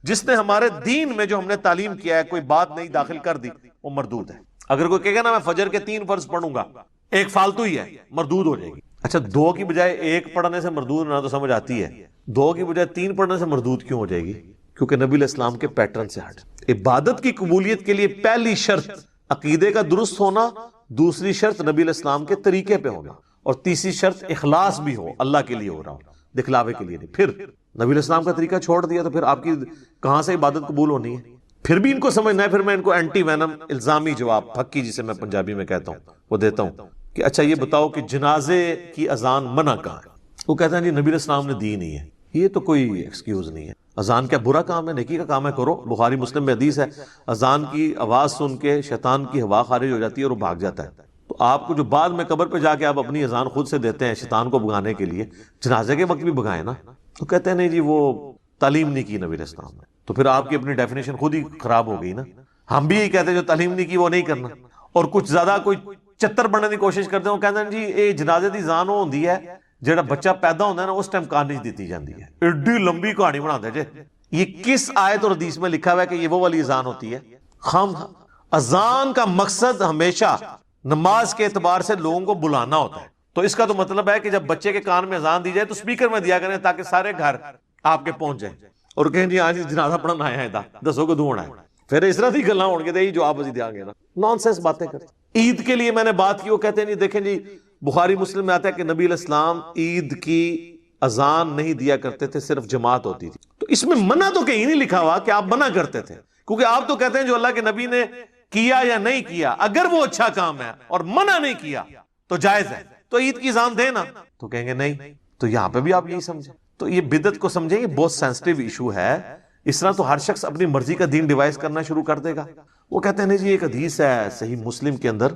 جس نے ہمارے دین میں جو ہم نے تعلیم کیا ہے کوئی بات نہیں داخل کر دی وہ مردود ہے. اگر کوئی کہے گا نا میں فجر کے 3 فرض پڑھوں گا, ایک فالتو ہی ہے, مردود ہو جائے گی. اچھا 2 کی بجائے 1 پڑھنے سے مردود نہ تو سمجھ آتی ہے, 2 کی بجائے 3 پڑھنے سے مردود کیوں ہو جائے گی؟ کیونکہ نبی علیہ السلام کے پیٹرن سے ہٹ. عبادت کی قبولیت کے لیے پہلی شرط عقیدے کا درست ہونا, دوسری شرط نبی علیہ السلام کے طریقے پہ ہونا, اور تیسری شرط اخلاص بھی ہو, اللہ کے لیے ہو رہا ہو, دکھلاوے کے لیے نہیں. پھر نبی علیہ السلام کا طریقہ چھوڑ دیا تو پھر آپ کی کہاں سے عبادت قبول ہونی ہے؟ پھر بھی ان کو سمجھنا ہے. پھر میں ان کو اینٹی وینم الزامی جواب پھکی جسے میں پنجابی میں کہتا ہوں وہ دیتا ہوں کہ اچھا یہ بتاؤ کہ جنازے کی اذان منع کہاں ہے؟ وہ کہتے ہیں جی نبی علیہ السلام نے دی نہیں ہے. یہ تو کوئی ایکسکیوز نہیں ہے. اذان کیا برا کام ہے؟ نیکی کا کام ہے, کرو. بخاری مسلم میں حدیث ہے اذان کی آواز سن کے شیطان کی ہوا خارج ہو جاتی ہے اور وہ بھاگ جاتا ہے. تو آپ کو جو بعد میں قبر پہ جا کے آپ اپنی اذان خود سے دیتے ہیں شیطان کو بھگانے کے لیے, جنازے کے وقت بھی بھگائیں نا. تو کہتے ہیں نہیں جی وہ تعلیم نہیں کی نبی علیہ السلام نے. تو پھر آپ کی اپنی ڈیفینیشن خود ہی خراب ہو گئی نا. ہم بھی یہی کہتے ہیں جو تعلیم نہیں کی وہ نہیں کرنا, اور کچھ زیادہ کوئی چتر بننے کی کوشش کرتے ہیں. وہ کہتے ہیں جی یہ جنازے دی اذان وہ ہوندی ہے جڑا بچہ پیدا ہوتا ہے نا اس ٹائم کانج دیتی جاتی ہے. ایڈی لمبی کہانی بنا دے جے. یہ کس آیت اور حدیث میں لکھا ہوا ہے کہ یہ وہ والی اذان ہوتی ہے؟ اذان کا مقصد ہمیشہ نماز کے اعتبار سے لوگوں کو بلانا ہوتا ہے. تو اس کا تو مطلب ہے کہ جب بچے کے کان میں اذان دی جائے تو سپیکر میں دیا کریں تاکہ سارے گھر آپ کے پہنچ جائیں اور کہیں جی آج جنازہ پڑھنا آیا ہے دسو کہ دھونا ہے. پھر اس طرح کی گلاں ہون گے جو آپ اسی دیا گے نا, نان سینس باتیں کرتے. عید کے لیے میں نے بات کی, وہ کہتے ہیں جی دیکھیں جی بخاری مسلم میں آتا ہے کہ نبی علیہ السلام عید کی اذان نہیں دیا کرتے تھے, صرف جماعت ہوتی تھی. تو اس میں منع تو کہیں نہیں لکھا ہوا کہ آپ منع کرتے تھے, کیونکہ آپ تو کہتے ہیں جو اللہ کے نبی نے کیا یا نہیں کیا, اگر وہ اچھا کام ہے اور منع نہیں کیا تو جائز ہے, تو عید کی اذان دے نا. تو کہیں گے نہیں, تو یہاں پہ بھی آپ یہی سمجھیں. تو یہ بدعت کو سمجھیں, یہ بہت سینسٹیو ایشو ہے. اس طرح تو ہر شخص اپنی مرضی کا دین ڈیوائز کرنا شروع کر دے گا. وہ کہتے ہیں نہیں جی ایک حدیث ہے صحیح مسلم کے اندر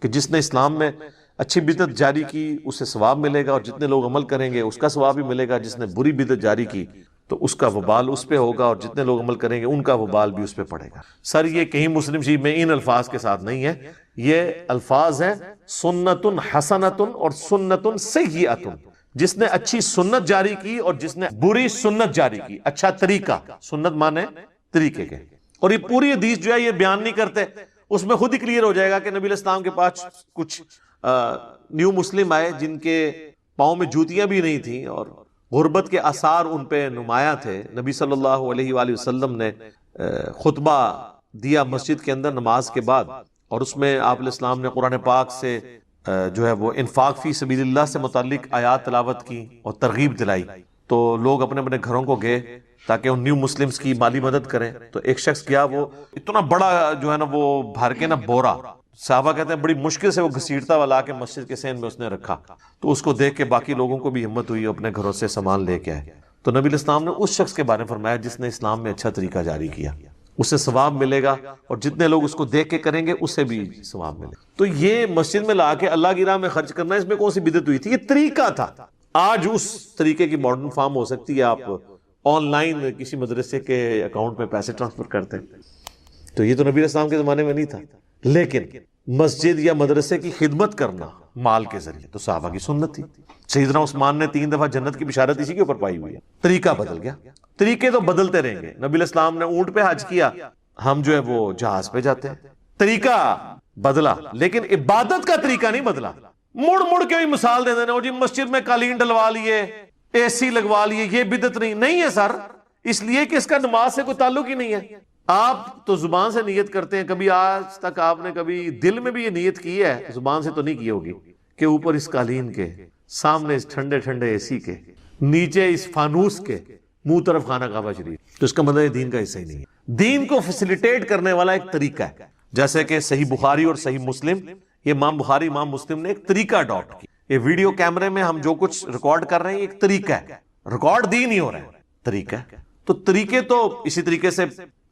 کہ جس نے اسلام میں اچھی بدعت جاری کی اسے ثواب ملے گا, اور جتنے لوگ عمل کریں گے اس کا ثواب بھی ملے گا. جس نے بری بدعت جاری کی تو اس کا وبال اس پہ ہوگا, اور جتنے لوگ عمل کریں گے ان کا وبال بھی اس پہ پڑے گا. سر یہ کہیں مسلم شریف میں ان الفاظ کے ساتھ نہیں ہے, یہ الفاظ ہیں سنت حسنت اور سنت سیئۃ، جس نے اچھی سنت جاری کی اور جس نے بری سنت جاری کی. اچھا طریقہ، سنت مانے طریقے کے. اور یہ پوری حدیث جو ہے یہ بیان نہیں کرتے، اس میں خود ہی کلیئر ہو جائے گا کہ نبی علیہ السلام کے پاس کچھ نیو مسلم آئے جن کے پاؤں میں جوتیاں بھی نہیں تھیں اور غربت کے آثار ان پہ نمایاں تھے. نبی صلی اللہ علیہ وآلہ وسلم نے خطبہ دیا مسجد کے اندر نماز کے بعد، اور اس میں آپ علیہ السلام نے قرآن پاک سے جو ہے وہ انفاق فی سبیل اللہ سے متعلق آیات تلاوت کی اور ترغیب دلائی. تو لوگ اپنے اپنے گھروں کو گئے تاکہ ان نیو مسلمز کی مالی مدد کریں. تو ایک شخص گیا، وہ اتنا بڑا جو ہے نا وہ بھر کے نا بورا، صحابہ کہتے ہیں بڑی مشکل سے وہ گھسیٹتا ہوا لا کے مسجد کے سین میں اس نے رکھا. تو اس کو دیکھ کے باقی لوگوں کو بھی ہمت ہوئی، اپنے گھروں سے سامان لے کے آئے. تو نبی علیہ السلام نے اس شخص کے بارے میں فرمایا جس نے اسلام میں اچھا طریقہ جاری کیا، اسے ثواب ملے گا، اور جتنے لوگ اس کو دیکھ کے کریں گے اسے بھی ثواب ملے گا. تو یہ مسجد میں لا کے اللہ کی راہ میں خرچ کرنا، اس میں کون سی بدعت ہوئی تھی؟ یہ طریقہ تھا. آج اس طریقے کی ماڈرن فارم ہو سکتی ہے، آپ آن لائن کسی مدرسے کے اکاؤنٹ میں پیسے ٹرانسفر کرتے ہیں. تو یہ تو نبی علیہ السلام کے زمانے میں نہیں تھا. لیکن مسجد یا مدرسے کی خدمت کرنا مال کے ذریعے تو صحابہ کی سنت تھی. سیدنا عثمان نے 3 دفعہ جنت کی بشارت اسی کے اوپر پائی ہوئی ہے. طریقہ بدل گیا. طریقے تو بدلتے رہیں گے. نبی علیہ السلام نے اونٹ پہ حج کیا، ہم جو ہے وہ جہاز پہ جاتے ہیں. طریقہ بدلا لیکن عبادت کا طریقہ نہیں بدلا. مڑ مڑ کے مثال دے دینا، جی مسجد میں قالین ڈلوا لیے، اے سی لگوا لیے، یہ بدعت نہیں ہے سر، اس لیے کہ اس کا نماز سے کوئی تعلق ہی نہیں ہے. آپ تو زبان سے نیت کرتے ہیں، کبھی آج تک آپ نے کبھی دل میں بھی یہ نیت کی ہے، زبان سے تو نہیں کی ہوگی، کہ اوپر اس قالین کے، سامنے اس ٹھنڈے ٹھنڈے اے سی کے، نیچے اس فانوس کے، منہ طرف خانہ کعبہ شریف. تو اس کا مطلب یہ دین کا حصہ ہی نہیں ہے. دین کو فیسیلیٹیٹ کرنے والا ایک طریقہ ہے. جیسے کہ صحیح بخاری اور صحیح مسلم، یہ امام بخاری امام مسلم نے ایک طریقہ اڈاپٹ کیا. یہ ویڈیو کیمرے میں ہم جو کچھ ریکارڈ کر رہے ہیں ایک طریقہ ہے، ریکارڈ دین ہی ہو رہا ہے، طریقہ ہے. تو طریقے تو اسی طریقے سے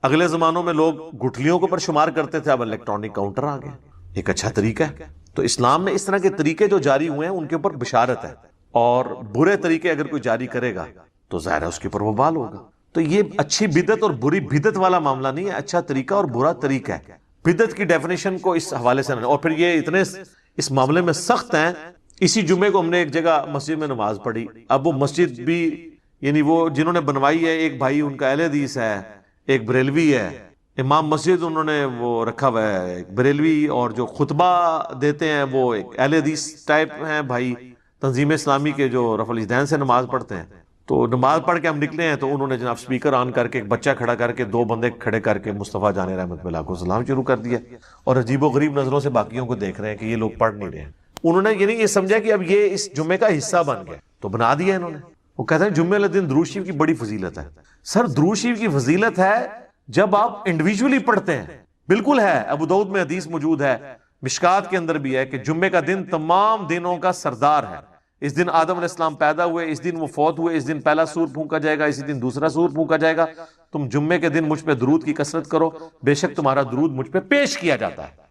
اگلے زمانوں میں لوگ گٹھلیوں کے اوپر شمار کرتے تھے، اب الیکٹرانک کاؤنٹر آ گئے. ایک اچھا طریقہ ہے. تو اسلام میں اس طرح کے طریقے جو جاری ہوئے ہیں ان کے اوپر بشارت ہے، اور برے طریقے اگر کوئی جاری کرے گا تو ظاہر ہے اس کے اوپر وبال ہوگا. تو یہ اچھی بدعت اور بری بدعت والا معاملہ نہیں ہے، اچھا طریقہ اور برا طریقہ ہے. بدعت کی ڈیفینیشن کو اس حوالے سے، اور پھر یہ اتنے اس معاملے میں سخت ہیں. اسی جمعے کو ہم نے ایک جگہ مسجد میں نماز پڑھی. اب وہ مسجد بھی یعنی وہ جنہوں نے بنوائی ہے، ایک بھائی ان کا اہل حدیث ہے، ایک بریلوی ہے. امام مسجد انہوں نے وہ رکھا ہوا ہے ایک بریلوی، اور جو خطبہ دیتے ہیں وہ ایک اہل حدیث ٹائپ ہیں بھائی، تنظیم اسلامی کے جو رفع الیدین سے نماز پڑھتے ہیں. تو نماز پڑھ کے ہم نکلے ہیں تو انہوں نے جناب سپیکر آن کر کے ایک بچہ کھڑا کر کے 2 بندے کھڑے کر کے مصطفیٰ جان رحمت اللہ کو سلام شروع کر دیا، اور عجیب و غریب نظروں سے باقیوں کو دیکھ رہے ہیں کہ یہ لوگ پڑھ نہیں رہے ہیں. انہوں نے یعنی یہ سمجھا کہ اب یہ اس جمعے کا حصہ بن گیا تو بنا دیا انہوں نے. وہ کہتے ہیں جمعے والے دن درود شریف کی بڑی فضیلت ہے. سر درود شریف کی فضیلت ہے جب آپ انڈیویجولی پڑھتے ہیں، بالکل ہے. ابو داؤد میں حدیث موجود ہے، مشکات کے اندر بھی ہے کہ جمعے کا دن تمام دنوں کا سردار ہے. اس دن آدم علیہ السلام پیدا ہوئے، اس دن وہ فوت ہوئے، اس دن پہلا سور پھونکا جائے گا، اسی دن دوسرا سور پھونکا جائے گا. تم جمعے کے دن مجھ پہ درود کی کثرت کرو، بے شک تمہارا درود مجھ پہ پیش کیا جاتا ہے.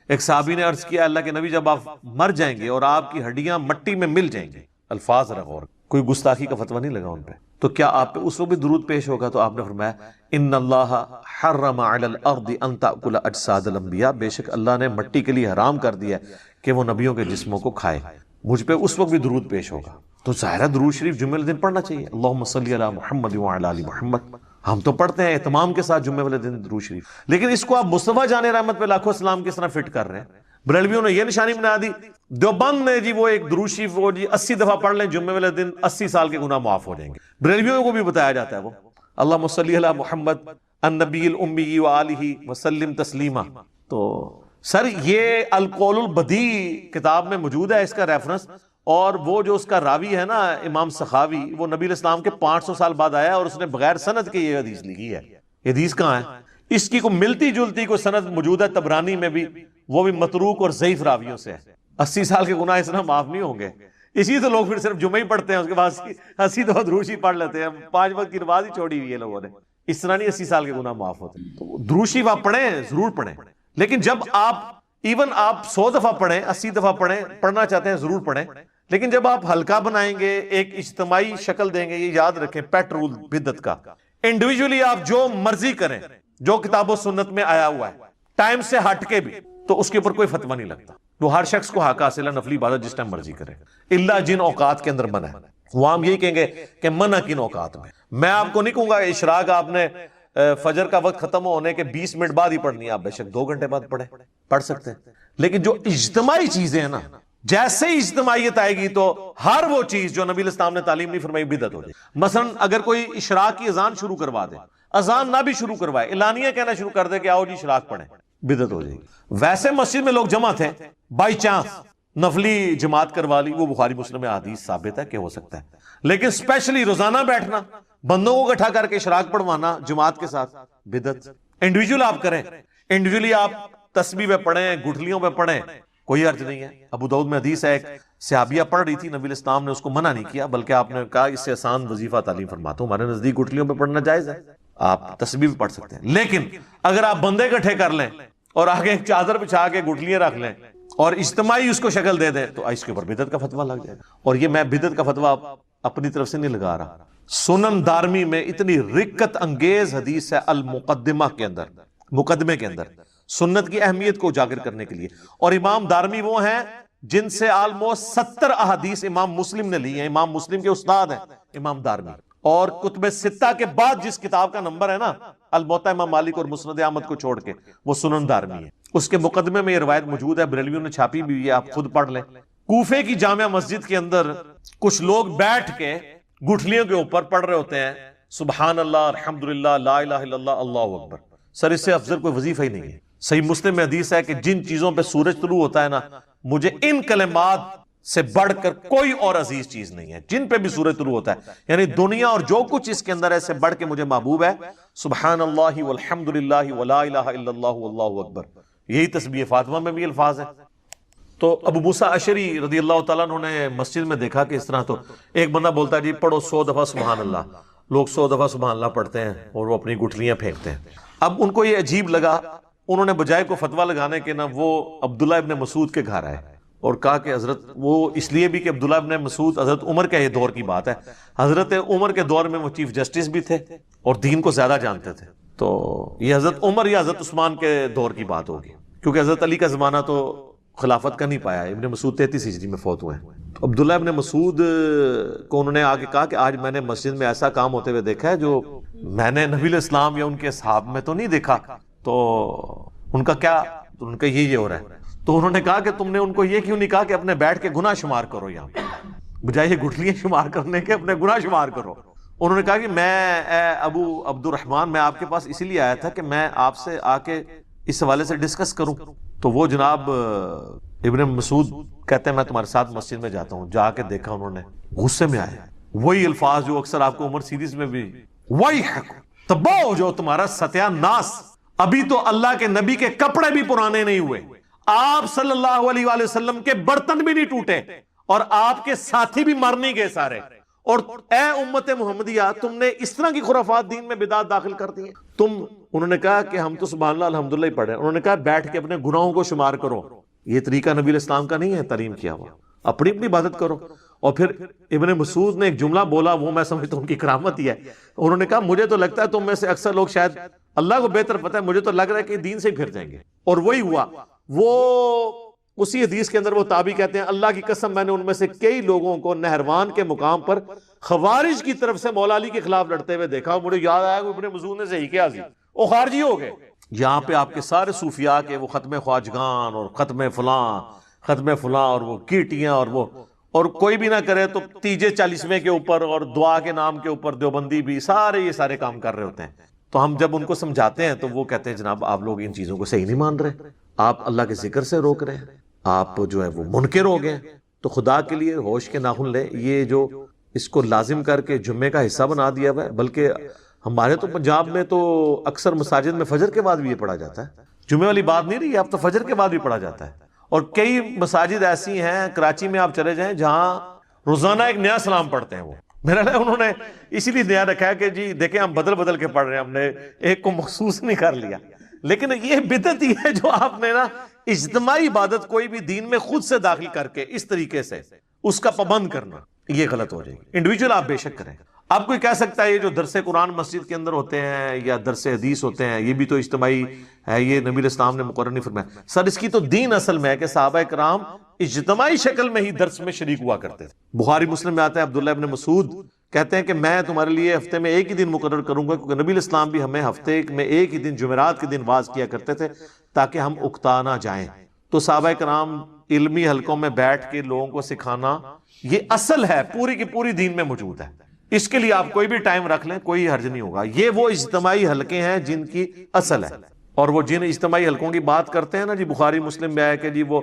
ایک صحابی نے عرض کیا، اللہ کے نبی جب آپ مر جائیں گے اور آپ کی ہڈیاں مٹی میں مل جائیں گی، الفاظ ذرا غور، کوئی گستاخی کا فتویٰ نہیں لگا ان پہ، تو کیا آپ پہ اس وقت بھی درود پیش ہوگا؟ تو آپ نے فرمایا ان اللہ حرم علی الارض ان تاکل اجساد الانبیاء، بے شک اللہ نے مٹی کے لیے حرام کر دیا ہے کہ وہ نبیوں کے جسموں کو کھائے. مجھ پہ اس وقت بھی درود پیش ہوگا. تو ظاہرہ درود شریف جمعے والے دن پڑھنا چاہیے. اللہم صلی علی محمد وعلی آل محمد. ہم تو پڑھتے ہیں اہتمام کے ساتھ جمعے والے دن درود شریف، لیکن اس کو آپ مصطفیٰ جان رحمت پہ لاکھوں السلام کس طرح فٹ کر رہے ہیں؟ بریلویوں نے یہ نشانی بنا دی. دیوبند نے جی وہ ایک درود شریف وہ جی 80 دفعہ پڑھ لیں جمعے والے دن 80 سال کے گناہ معاف ہو جائیں گے. بریلویوں کو بھی بتایا جاتا ہے وہ اللہم صلی علی محمد النبی الامی وآلہ وسلم تسلیما. تو سر یہ القول البدیع کتاب میں موجود ہے اس کا ریفرنس، اور وہ جو اس کا راوی ہے نا امام سخاوی، وہ نبی علیہ السلام کے 500 سال بعد آیا اور اس نے بغیر سند کے یہ حدیث لکھی ہے. یہ حدیث کہاں ہے؟ اس کی کوئی ملتی جلتی کوئی سند موجود ہے طبرانی میں بھی، وہ بھی متروک اور ضعیف راویوں سے ہے. 80 سال کے گناہ اس طرح معاف نہیں ہوں گے. اسی تو لوگ پھر صرف جمعہ ہی پڑھتے ہیں، اس کے بعد 80 دفعہ درود شریف پڑھ لیتے ہیں. 5 وقت کی نماز ہی چھوڑی ہوئی ہے لوگوں نے. اس طرح نہیں 80 سال کے گناہ معاف ہوتے. تو درود شریف آپ پڑھیں، ضرور پڑھیں، لیکن جب آپ 100 دفعہ پڑھیں، 80 دفعہ پڑھیں، پڑھنا چاہتے ہیں ضرور پڑھیں، لیکن جب آپ ہلکا بنائیں گے، ایک اجتماعی شکل دیں گے، یہ یاد رکھیں پیٹ رول بدعت کا. انڈیویجولی آپ جو مرضی کریں، جو کتاب و سنت میں آیا ہوا ہے، ٹائم سے ہٹ کے بھی. تو اس کے اوپر کوئی فتویٰ نہیں لگتا. تو ہر شخص کو حق حاصل ہے نفلی عبادت جس ٹائم مرضی کرے, اللہ جن اوقات کے اندر منع ہے. وہ ہم یہی کہیں گے کہ منع کن اوقات میں. میں آپ کو نہیں کہوں گا اشراق آپ نے فجر کا وقت ختم ہونے کے 20 منٹ بعد ہی پڑھنی ہے, آپ بے شک 2 گھنٹے بعد پڑھ سکتے ہیں. لیکن جو اجتماعی چیزیں ہیں نا, جیسے ہی اجتماعیت آئے گی تو ہر وہ چیز جو نبی علیہ السلام نے تعلیم نہیں فرمائی بدعت ہو جائے. مثلا اگر کوئی اشراق کی اذان شروع کروا دے, اذان نہ بھی شروع کروائے, اعلانیہ کہنا شروع کر دے کہ آؤ جی اشراق پڑھیں, بدعت ہو جائے گی. ویسے مسجد میں لوگ جمع تھے, بائی چانس نفلی جماعت کروا لی, وہ بخاری مسلم میں حدیث ثابت ہے کہ ہو سکتا ہے. لیکن اسپیشلی روزانہ بیٹھنا, بندوں کو اکٹھا کر کے اشراق پڑھوانا جماعت کے ساتھ, بدعت. انڈیویجول آپ کریں, انڈیویجولی آپ تسبیح پہ پڑھیں, گٹھلیوں پہ پڑھیں, کوئی حرج نہیں ہے. ابو داؤد میں حدیث ہے, ایک صحابیہ پڑھ رہی تھی, نبی علیہ السلام نے اس کو منع نہیں کیا, بلکہ آپ نے کہا اس سے آسان وظیفہ تعلیم فرماتا ہوں, ہمارے نزدیک گٹھلیوں پہ پڑھنا جائز ہے, آپ تسبیح بھی پڑھ سکتے ہیں. لیکن اگر آپ بندے اکٹھے کر لیں اور آگے ایک چادر بچھا کے گٹھلیاں رکھ لیں اور اجتماعی اس کو شکل دے دیں تو اس کے اوپر بدعت کا فتویٰ لگ جائے گا. اور یہ میں بدعت کا فتویٰ اپنی طرف سے نہیں لگا رہا, سنن دارمی میں اتنی رکت انگیز حدیث ہے المقدمہ کے اندر, مقدمے کے اندر, سنت کی اہمیت کو اجاگر کرنے کے لیے. اور امام دارمی وہ ہیں جن سے آلموسٹ 70 احادیث امام مسلم نے لی ہیں. امام مسلم کے استاد ہیں امام دارمی. اور کتب ستہ کے بعد جس کتاب کا نمبر ہے نا, الموطا امام مالک اور مسند احمد کو چھوڑ کے, وہ سنن دارمی ہے. اس کے مقدمے میں یہ روایت موجود ہے, بریلویوں نے چھاپی بھی ہوئی ہے, آپ خود پڑھ لیں. کوفے کی جامع مسجد کے اندر کچھ لوگ بیٹھ کے گٹھلیوں کے اوپر پڑھ رہے ہوتے ہیں سبحان اللہ, الحمدللہ, لا الہ الا اللہ, اللہ اکبر. سر اس سے افضل کوئی وظیفہ ہی نہیں ہے. صحیح مسلم میں حدیث ہے کہ جن چیزوں پہ سورج طلوع ہوتا ہے نا, مجھے ان کلمات سے بڑھ کر کوئی اور عزیز چیز نہیں ہے. جن پہ بھی سورج طلوع ہوتا ہے, یعنی دنیا اور جو کچھ اس کے اندر ہے سے بڑھ کے مجھے محبوب ہے سبحان اللہ والحمدللہ ولا الہ الا اللہ واللہ اکبر. یہی تسبیح فاطمہ میں بھی الفاظ ہیں. تو ابو موسیٰ اشعری رضی اللہ تعالیٰ عنہ نے مسجد میں دیکھا کہ اس طرح, تو ایک بندہ بولتا ہے جی پڑھو 100 دفعہ سبحان اللہ. لوگ 100 دفعہ سبحان اللہ پڑھتے ہیں اور وہ اپنی گٹھلیاں پھینکتے ہیں. اب ان کو یہ عجیب لگا, انہوں نے بجائے کو فتویٰ لگانے کے نا وہ عبداللہ ابن مسعود کے گھر آئے اور کہا کہ حضرت, وہ اس لیے بھی کہ عبداللہ ابن مسعود حضرت عمر کے یہ دور کی بات ہے, حضرت عمر کے دور میں وہ چیف جسٹس بھی تھے اور دین کو زیادہ جانتے تھے. تو یہ حضرت عمر یا حضرت عثمان کے دور کی بات ہوگی, کیونکہ حضرت علی کا زمانہ تو خلافت کا نہیں پایا. ابن مسعود 33 ہجری میں فوت ہوئے ہیں. تو عبداللہ ابن مسعود کو انہوں نے آگے کہا کہ آج میں نے مسجد میں ایسا کام ہوتے ہوئے دیکھا ہے جو میں نے نبی علیہ السلام یا ان کے صحاب میں تو نہیں دیکھا. تو ان کا کیا, ان کا یہ ہو رہا ہے. تو انہوں نے کہا کہ تم نے ان کو یہ کیوں نہیں کہا کہ اپنے بیٹھ کے گناہ شمار کرو, یہاں بجائے یہ گٹھلیاں شمار کرنے کے اپنے گناہ شمار کرو. انہوں نے کہا کہ میں ابو عبد الرحمن, میں آپ کے پاس اسی لیے آیا تھا کہ میں آپ سے آ کے اس حوالے سے ڈسکس کروں. تو وہ جناب ابن مسعود کہتے ہیں میں تمہارے ساتھ مسجد میں جاتا ہوں. جا کے دیکھا انہوں نے, غصے میں آئے, وہی الفاظ جو اکثر آپ کو عمر سیریز میں بھی, وہی تباہ ہو جو تمہارا ستیہ ناس, ابھی تو اللہ کے نبی کے کپڑے بھی پرانے نہیں ہوئے, آپ صلی اللہ علیہ وآلہ وسلم کے برتن بھی نہیں ٹوٹے اور آپ کے ساتھی بھی مر نہیں گئے سارے, اور اے امت محمدیہ تم نے اس طرح کی خرافات دین میں بدعات داخل کر دی ہیں تم. انہوں نے کہا کہ ہم تو سبحان اللہ الحمدللہ ہی پڑھے. انہوں نے کہا بیٹھ کے اپنے گناہوں کو شمار کرو, یہ طریقہ نبی علیہ السلام کا نہیں ہے تعلیم کیا ہوا, اپنی اپنی عبادت کرو. اور پھر ابن مسعود نے ایک جملہ بولا, وہ میں سمجھتا ہوں ان کی کرامت ہی ہے. انہوں نے کہا مجھے تو لگتا ہے تم میں سے اکثر لوگ, شاید اللہ کو بہتر پتہ ہے, مجھے تو لگ رہا ہے کہ دین سے ہی پھر جائیں گے. اور وہی ہوا. وہ اسی حدیث کے اندر وہ تابعی کہتے ہیں اللہ کی قسم میں نے ان میں سے کئی لوگوں کو نہروان کے مقام پر خوارج کی طرف سے مولا علی کے خلاف لڑتے ہوئے دیکھا. مجھے یاد آیا کہ ابن مسعود نے صحیح کیا, وہ خارجی ہو گئے. یہاں پہ آپ کے سارے صوفیاء کے وہ ختم خواجگان اور ختم فلاں اور وہ کیٹیاں اور وہ, اور کوئی بھی نہ کرے تو تیجے 40ویں کے اوپر اور دعا کے نام کے اوپر دیوبندی بھی سارے یہ سارے کام کر رہے ہوتے ہیں. تو ہم جب ان کو سمجھاتے ہیں تو وہ کہتے ہیں جناب آپ لوگ ان چیزوں کو صحیح نہیں مان رہے, آپ اللہ کے ذکر سے روک رہے ہیں, آپ جو ہے وہ منکر ہو گئے. تو خدا کے لیے ہوش کے ناخن لیں. یہ جو اس کو لازم کر کے جمعے کا حصہ بنا دیا ہوا ہے, بلکہ ہمارے تو پنجاب میں تو اکثر مساجد میں فجر کے بعد بھی یہ پڑھا جاتا ہے. جمعے والی بات نہیں رہی, اب تو فجر کے بعد بھی پڑھا جاتا ہے. اور کئی مساجد ایسی ہیں, کراچی میں آپ چلے جائیں, جہاں روزانہ ایک نیا سلام پڑھتے ہیں. وہ میرا انہوں نے اسی لیے نیا رکھا ہے کہ جی دیکھیں ہم بدل کے پڑھ رہے ہیں, ہم نے ایک کو مخصوص نہیں کر لیا. لیکن یہ بدعت ہی ہے جو آپ نے نا اجتماعی عبادت کوئی بھی دین میں خود سے داخل کر کے اس طریقے سے اس کا پابند کرنا, یہ غلط ہو جائے گی. انڈیویجول آپ بے شک کریں, اب کوئی کہہ سکتا ہے یہ جو درس قرآن مسجد کے اندر ہوتے ہیں یا درس حدیث ہوتے ہیں یہ بھی تو اجتماعی ہے، یہ نبی علیہ السلام نے مقرر نہیں فرمایا۔ سر اس کی تو دین اصل میں ہے کہ صحابہ کرام اجتماعی شکل میں ہی درس میں شریک ہوا کرتے تھے۔ بخاری مسلم میں آتا ہے عبداللہ ابن مسعود کہتے ہیں کہ میں تمہارے لیے ہفتے میں ایک ہی دن مقرر کروں گا، کیونکہ نبی علیہ السلام بھی ہمیں ہفتے میں ایک ہی دن جمعرات کے دن واز کیا کرتے تھے تاکہ ہم اکتا نہ جائیں۔ تو صحابہ کرام علمی حلقوں میں بیٹھ کے لوگوں کو سکھانا یہ اصل ہے، پوری کی پوری دین میں موجود ہے۔ اس کے لیے آپ کوئی بھی ٹائم رکھ لیں، کوئی حرج نہیں ہوگا۔ یہ وہ اجتماعی حلقے ہیں جن کی اصل ہے، اور وہ جن اجتماعی حلقوں کی بات کرتے ہیں نا جی، بخاری مسلم میں آیا کہ جی وہ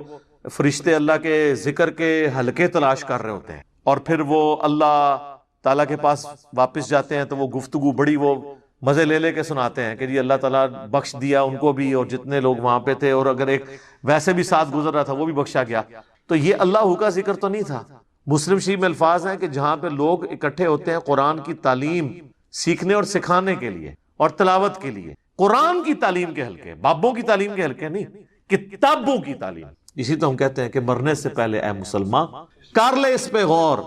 فرشتے اللہ کے ذکر کے حلقے تلاش کر رہے ہوتے ہیں اور پھر وہ اللہ تعالیٰ کے پاس واپس جاتے ہیں تو وہ گفتگو بڑی وہ مزے لے لے کے سناتے ہیں کہ جی اللہ تعالیٰ بخش دیا ان کو بھی اور جتنے لوگ وہاں پہ تھے، اور اگر ایک ویسے بھی ساتھ گزر رہا تھا وہ بھی بخشا گیا۔ تو یہ اللہ کا ذکر تو نہیں تھا۔ مسلم شریف میں الفاظ ہیں کہ جہاں پہ لوگ اکٹھے ہوتے ہیں قرآن کی تعلیم سیکھنے اور سکھانے کے لیے اور تلاوت کے لیے، قرآن کی تعلیم کے حلقے، بابوں کی تعلیم کے حلقے نہیں، کتابوں کی تعلیم۔ اسی تو ہم کہتے ہیں کہ مرنے سے پہلے اے مسلمان کر لے اس پہ غور،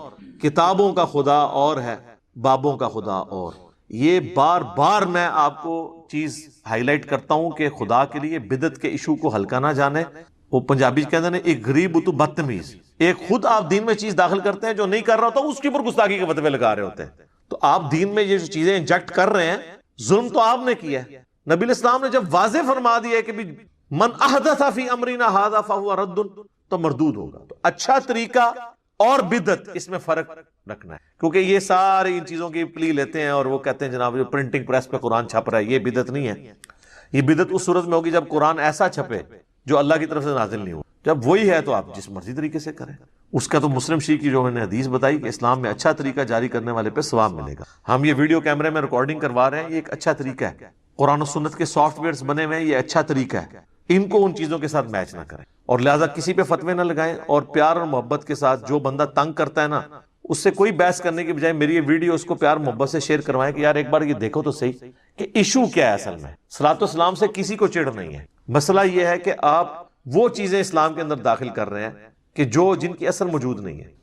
کتابوں کا خدا اور ہے، بابوں کا خدا اور۔ یہ بار بار میں آپ کو چیز ہائی لائٹ کرتا ہوں کہ خدا کے لیے بدعت کے ایشو کو ہلکا نہ جانے۔ وہ پنجابی کہتے ہیں ایک غریب تو بدتمیز، ایک خود آپ دین میں چیز داخل کرتے ہیں جو نہیں کر رہا ہوتا، اس کے اوپر گستاخی کے فتوے لگا رہے ہوتے ہیں۔ تو آپ دین میں یہ جو چیزیں انجیکٹ کر رہے ہیں، ظلم تو آپ نے کیا ہے۔ نبی علیہ السلام نے جب واضح فرما دیا ہے کہ من احدث فی امرنا ھذا فہو رد، تو مردود ہوگا۔ تو اچھا طریقہ اور بدعت، اس میں فرق رکھنا ہے، کیونکہ یہ ساری ان چیزوں کی پلی لیتے ہیں اور وہ کہتے ہیں جناب جو پرنٹنگ پریس پہ قرآن چھپ رہا ہے، یہ بدعت نہیں ہے۔ یہ بدعت اس صورت میں ہوگی جب قرآن ایسا چھپے جو اللہ کی طرف سے نازل نہیں ہو۔ جب وہی ہے تو آپ جس مرضی طریقے سے کریں۔ اس کا تو مسلم شریف کی جو میں نے حدیث بتائی کہ اسلام میں اچھا طریقہ جاری کرنے والے پہ ثواب ملے گا۔ ہم یہ ویڈیو کیمرے میں ریکارڈنگ کروا رہے ہیں، یہ ایک اچھا طریقہ ہے۔ قرآن و سنت کے سافٹ ویئرز بنے ہوئے ہیں، یہ اچھا طریقہ ہے۔ ان کو ان چیزوں کے ساتھ میچ نہ کریں اور لہٰذا کسی پہ فتوے نہ لگائیں، اور پیار اور محبت کے ساتھ جو بندہ تنگ کرتا ہے نا، اس سے کوئی بحث کرنے کی بجائے میری یہ ویڈیو اس کو پیار محبت سے شیئر کروائیں کہ یار ایک بار یہ دیکھو تو صحیح کہ ایشو کیا ہے۔ اصل میں صلاۃ و سلام سے کسی کو چڑ نہیں ہے، مسئلہ یہ ہے کہ آپ وہ چیزیں اسلام کے اندر داخل کر رہے ہیں کہ جن کی اصل موجود نہیں ہے۔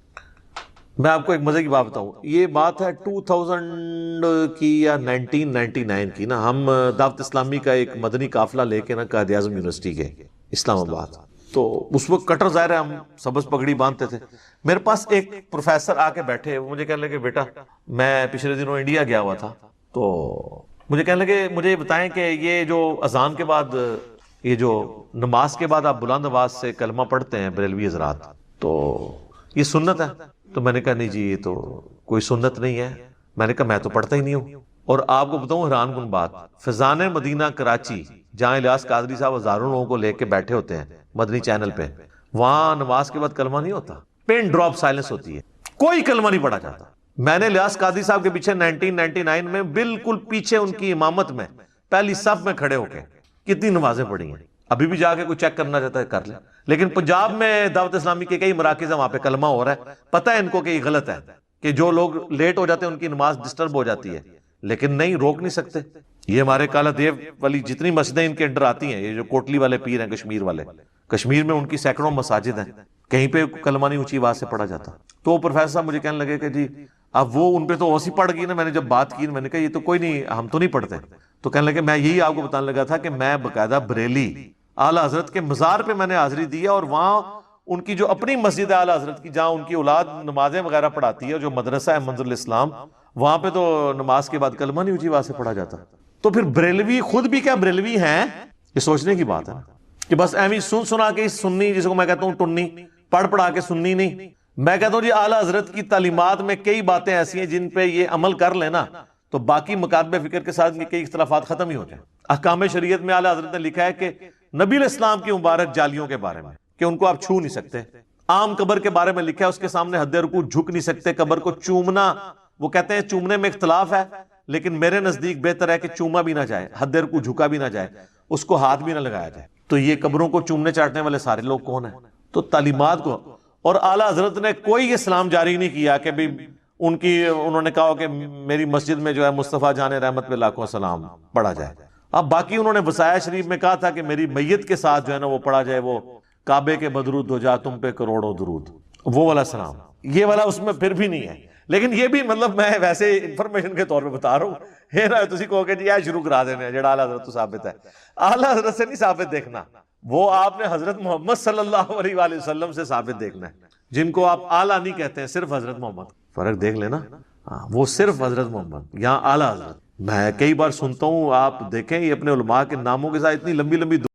میں آپ کو ایک مزے کی بات بتاؤں، یہ بات ہے 2000 کی یا 1999 کی نا، ہم دعوت اسلامی کا ایک مدنی قافلہ لے کے نا قائد اعظم یونیورسٹی گئے اسلام آباد۔ تو اس وقت کٹر ظاہر ہے، ہم سبز پگڑی باندھتے تھے۔ میرے پاس ایک پروفیسر آ کے بیٹھے، وہ مجھے کہنے لگے بیٹا میں پچھلے دنوں انڈیا گیا ہوا تھا، تو مجھے کہنے لگے مجھے بتائیں کہ یہ جو اذان کے بعد، یہ جو نماز کے بعد آپ بلند آواز سے کلمہ پڑھتے ہیں بریلوی حضرات، تو یہ سنت ہے؟ تو میں نے کہا نہیں جی یہ تو کوئی سنت نہیں ہے۔ میں نے کہا میں تو پڑھتا ہی نہیں ہوں۔ اور آپ کو بتاؤں حیران کن بات، فیضان مدینہ کراچی جہاں الیاس قادری صاحب ہزاروں لوگوں کو لے کے بیٹھے ہوتے ہیں مدنی چینل پہ، وہاں نماز کے بعد کلمہ نہیں ہوتا، پن ڈراپ سائلنس ہوتی ہے، کوئی کلمہ نہیں پڑھا جاتا۔ میں نے الیاس قادری صاحب کے پیچھے 1999 میں بالکل پیچھے ان کی امامت میں پہلی صف میں کھڑے ہو کے کتنی نمازیں پڑھی ہیں۔ ابھی بھی جا کے کوئی چیک کرنا چاہتا ہے کر لیں۔ لیکن پنجاب میں دعوت اسلامی کے کئی مراکز ہیں، وہاں پہ کلمہ ہو رہا ہے، پتہ ہے ان کو کہ یہ غلط ہے، کہ جو لوگ لیٹ ہو جاتے ہیں ان کی نماز ڈسٹرب ہو جاتی ہے، لیکن نہیں، روک نہیں سکتے۔ یہ ہمارے کالا دیو والی جتنی مسجدیں ان کے انڈر آتی ہیں، یہ جو کوٹلی والے پیر ہیں کشمیر والے، کشمیر میں ان کی سینکڑوں مساجد ہیں، کہیں پہ کلمہ نہیں اونچی آواز سے پڑھا جاتا۔ تو وہ پروفیسر صاحب مجھے کہنے لگے کہ جی اب وہ ان پہ تو ویسی پڑ گئی نا۔ میں نے جب بات کی میں نے کہا یہ تو کوئی نہیں، ہم تو نہیں پڑھتے۔ تو کہنے لگے میں یہی آپ کو بتانے لگا تھا کہ میں باقاعدہ بریلی اعلیٰ حضرت کے مزار پہ میں نے حاضری دی ہے، اور وہاں ان کی جو اپنی مسجد ہے اعلیٰ حضرت کی، جہاں ان کی اولاد نمازیں وغیرہ پڑھاتی ہے، جو مدرسہ ہے منظر الاسلام، وہاں پہ تو نماز کے بعد کلمہ نہیں اونچی آواز سے پڑھا جاتا۔ تو پھر بریلوی خود بھی کیا بریلوی ہیں؟ یہ سوچنے کی بات ہے کہ بس ایویں سن سنا کے سنی، جس کو میں کہتا ہوں ٹنی، پڑھ پڑھا کے سننی نہیں۔ میں کہتا ہوں جی اعلیٰ حضرت کی تعلیمات میں کئی باتیں ایسی ہیں جن پہ یہ عمل کر لینا تو باقی مکاتبہ فکر کے ساتھ کئی اختلافات ختم ہی ہو جائیں۔ احکام شریعت میں اعلیٰ حضرت نے لکھا ہے کہ نبی علیہ السلام کی مبارک جالیوں کے بارے میں کہ ان کو آپ چھو نہیں سکتے۔ عام قبر کے بارے میں لکھا ہے اس کے سامنے حد رکوع جھک نہیں سکتے، قبر کو چومنا، وہ کہتے ہیں چومنے میں اختلاف ہے لیکن میرے نزدیک بہتر ہے کہ چوما بھی نہ جائے، حد رکوع جھکا بھی نہ جائے، اس کو ہاتھ بھی نہ لگایا جائے۔ تو یہ قبروں کو چومنے چاٹنے والے سارے لوگ کون ہیں؟ تو تعلیمات کو، اور اعلیٰ حضرت نے کوئی اسلام جاری نہیں کیا کہ بھی انہوں نے کہا کہ میری مسجد میں جو ہے مصطفیٰ جان رحمت پہ لاکھوں سلام پڑھا جائے۔ اب باقی انہوں نے وصایا شریف میں کہا تھا کہ میری میت کے ساتھ جو ہے نا وہ پڑھا جائے، وہ کعبے کے بدرود ہو جا تم پہ کروڑوں درود، وہ والا سلام، یہ والا اس میں پھر بھی نہیں ہے۔ لیکن یہ بھی مطلب میں ویسے انفارمیشن کے طور پہ بتا رہا ہوں، یہ نہ تسی کہو کہ جی یہ شروع کرا دینے جڑا اعلیٰ حضرت تو ثابت ہے. اعلیٰ حضرت سے نہیں ثابت دیکھنا، وہ آپ نے حضرت محمد صلی اللہ علیہ وآلہ وسلم سے ثابت دیکھنا ہے، جن کو آپ اعلیٰ نہیں کہتے ہیں، صرف حضرت محمد. فرق دیکھ لینا، وہ صرف حضرت محمد، یہاں اعلیٰ حضرت. میں کئی بار سنتا ہوں، آپ دیکھیں یہ اپنے علماء کے ناموں کے ساتھ اتنی لمبی لمبی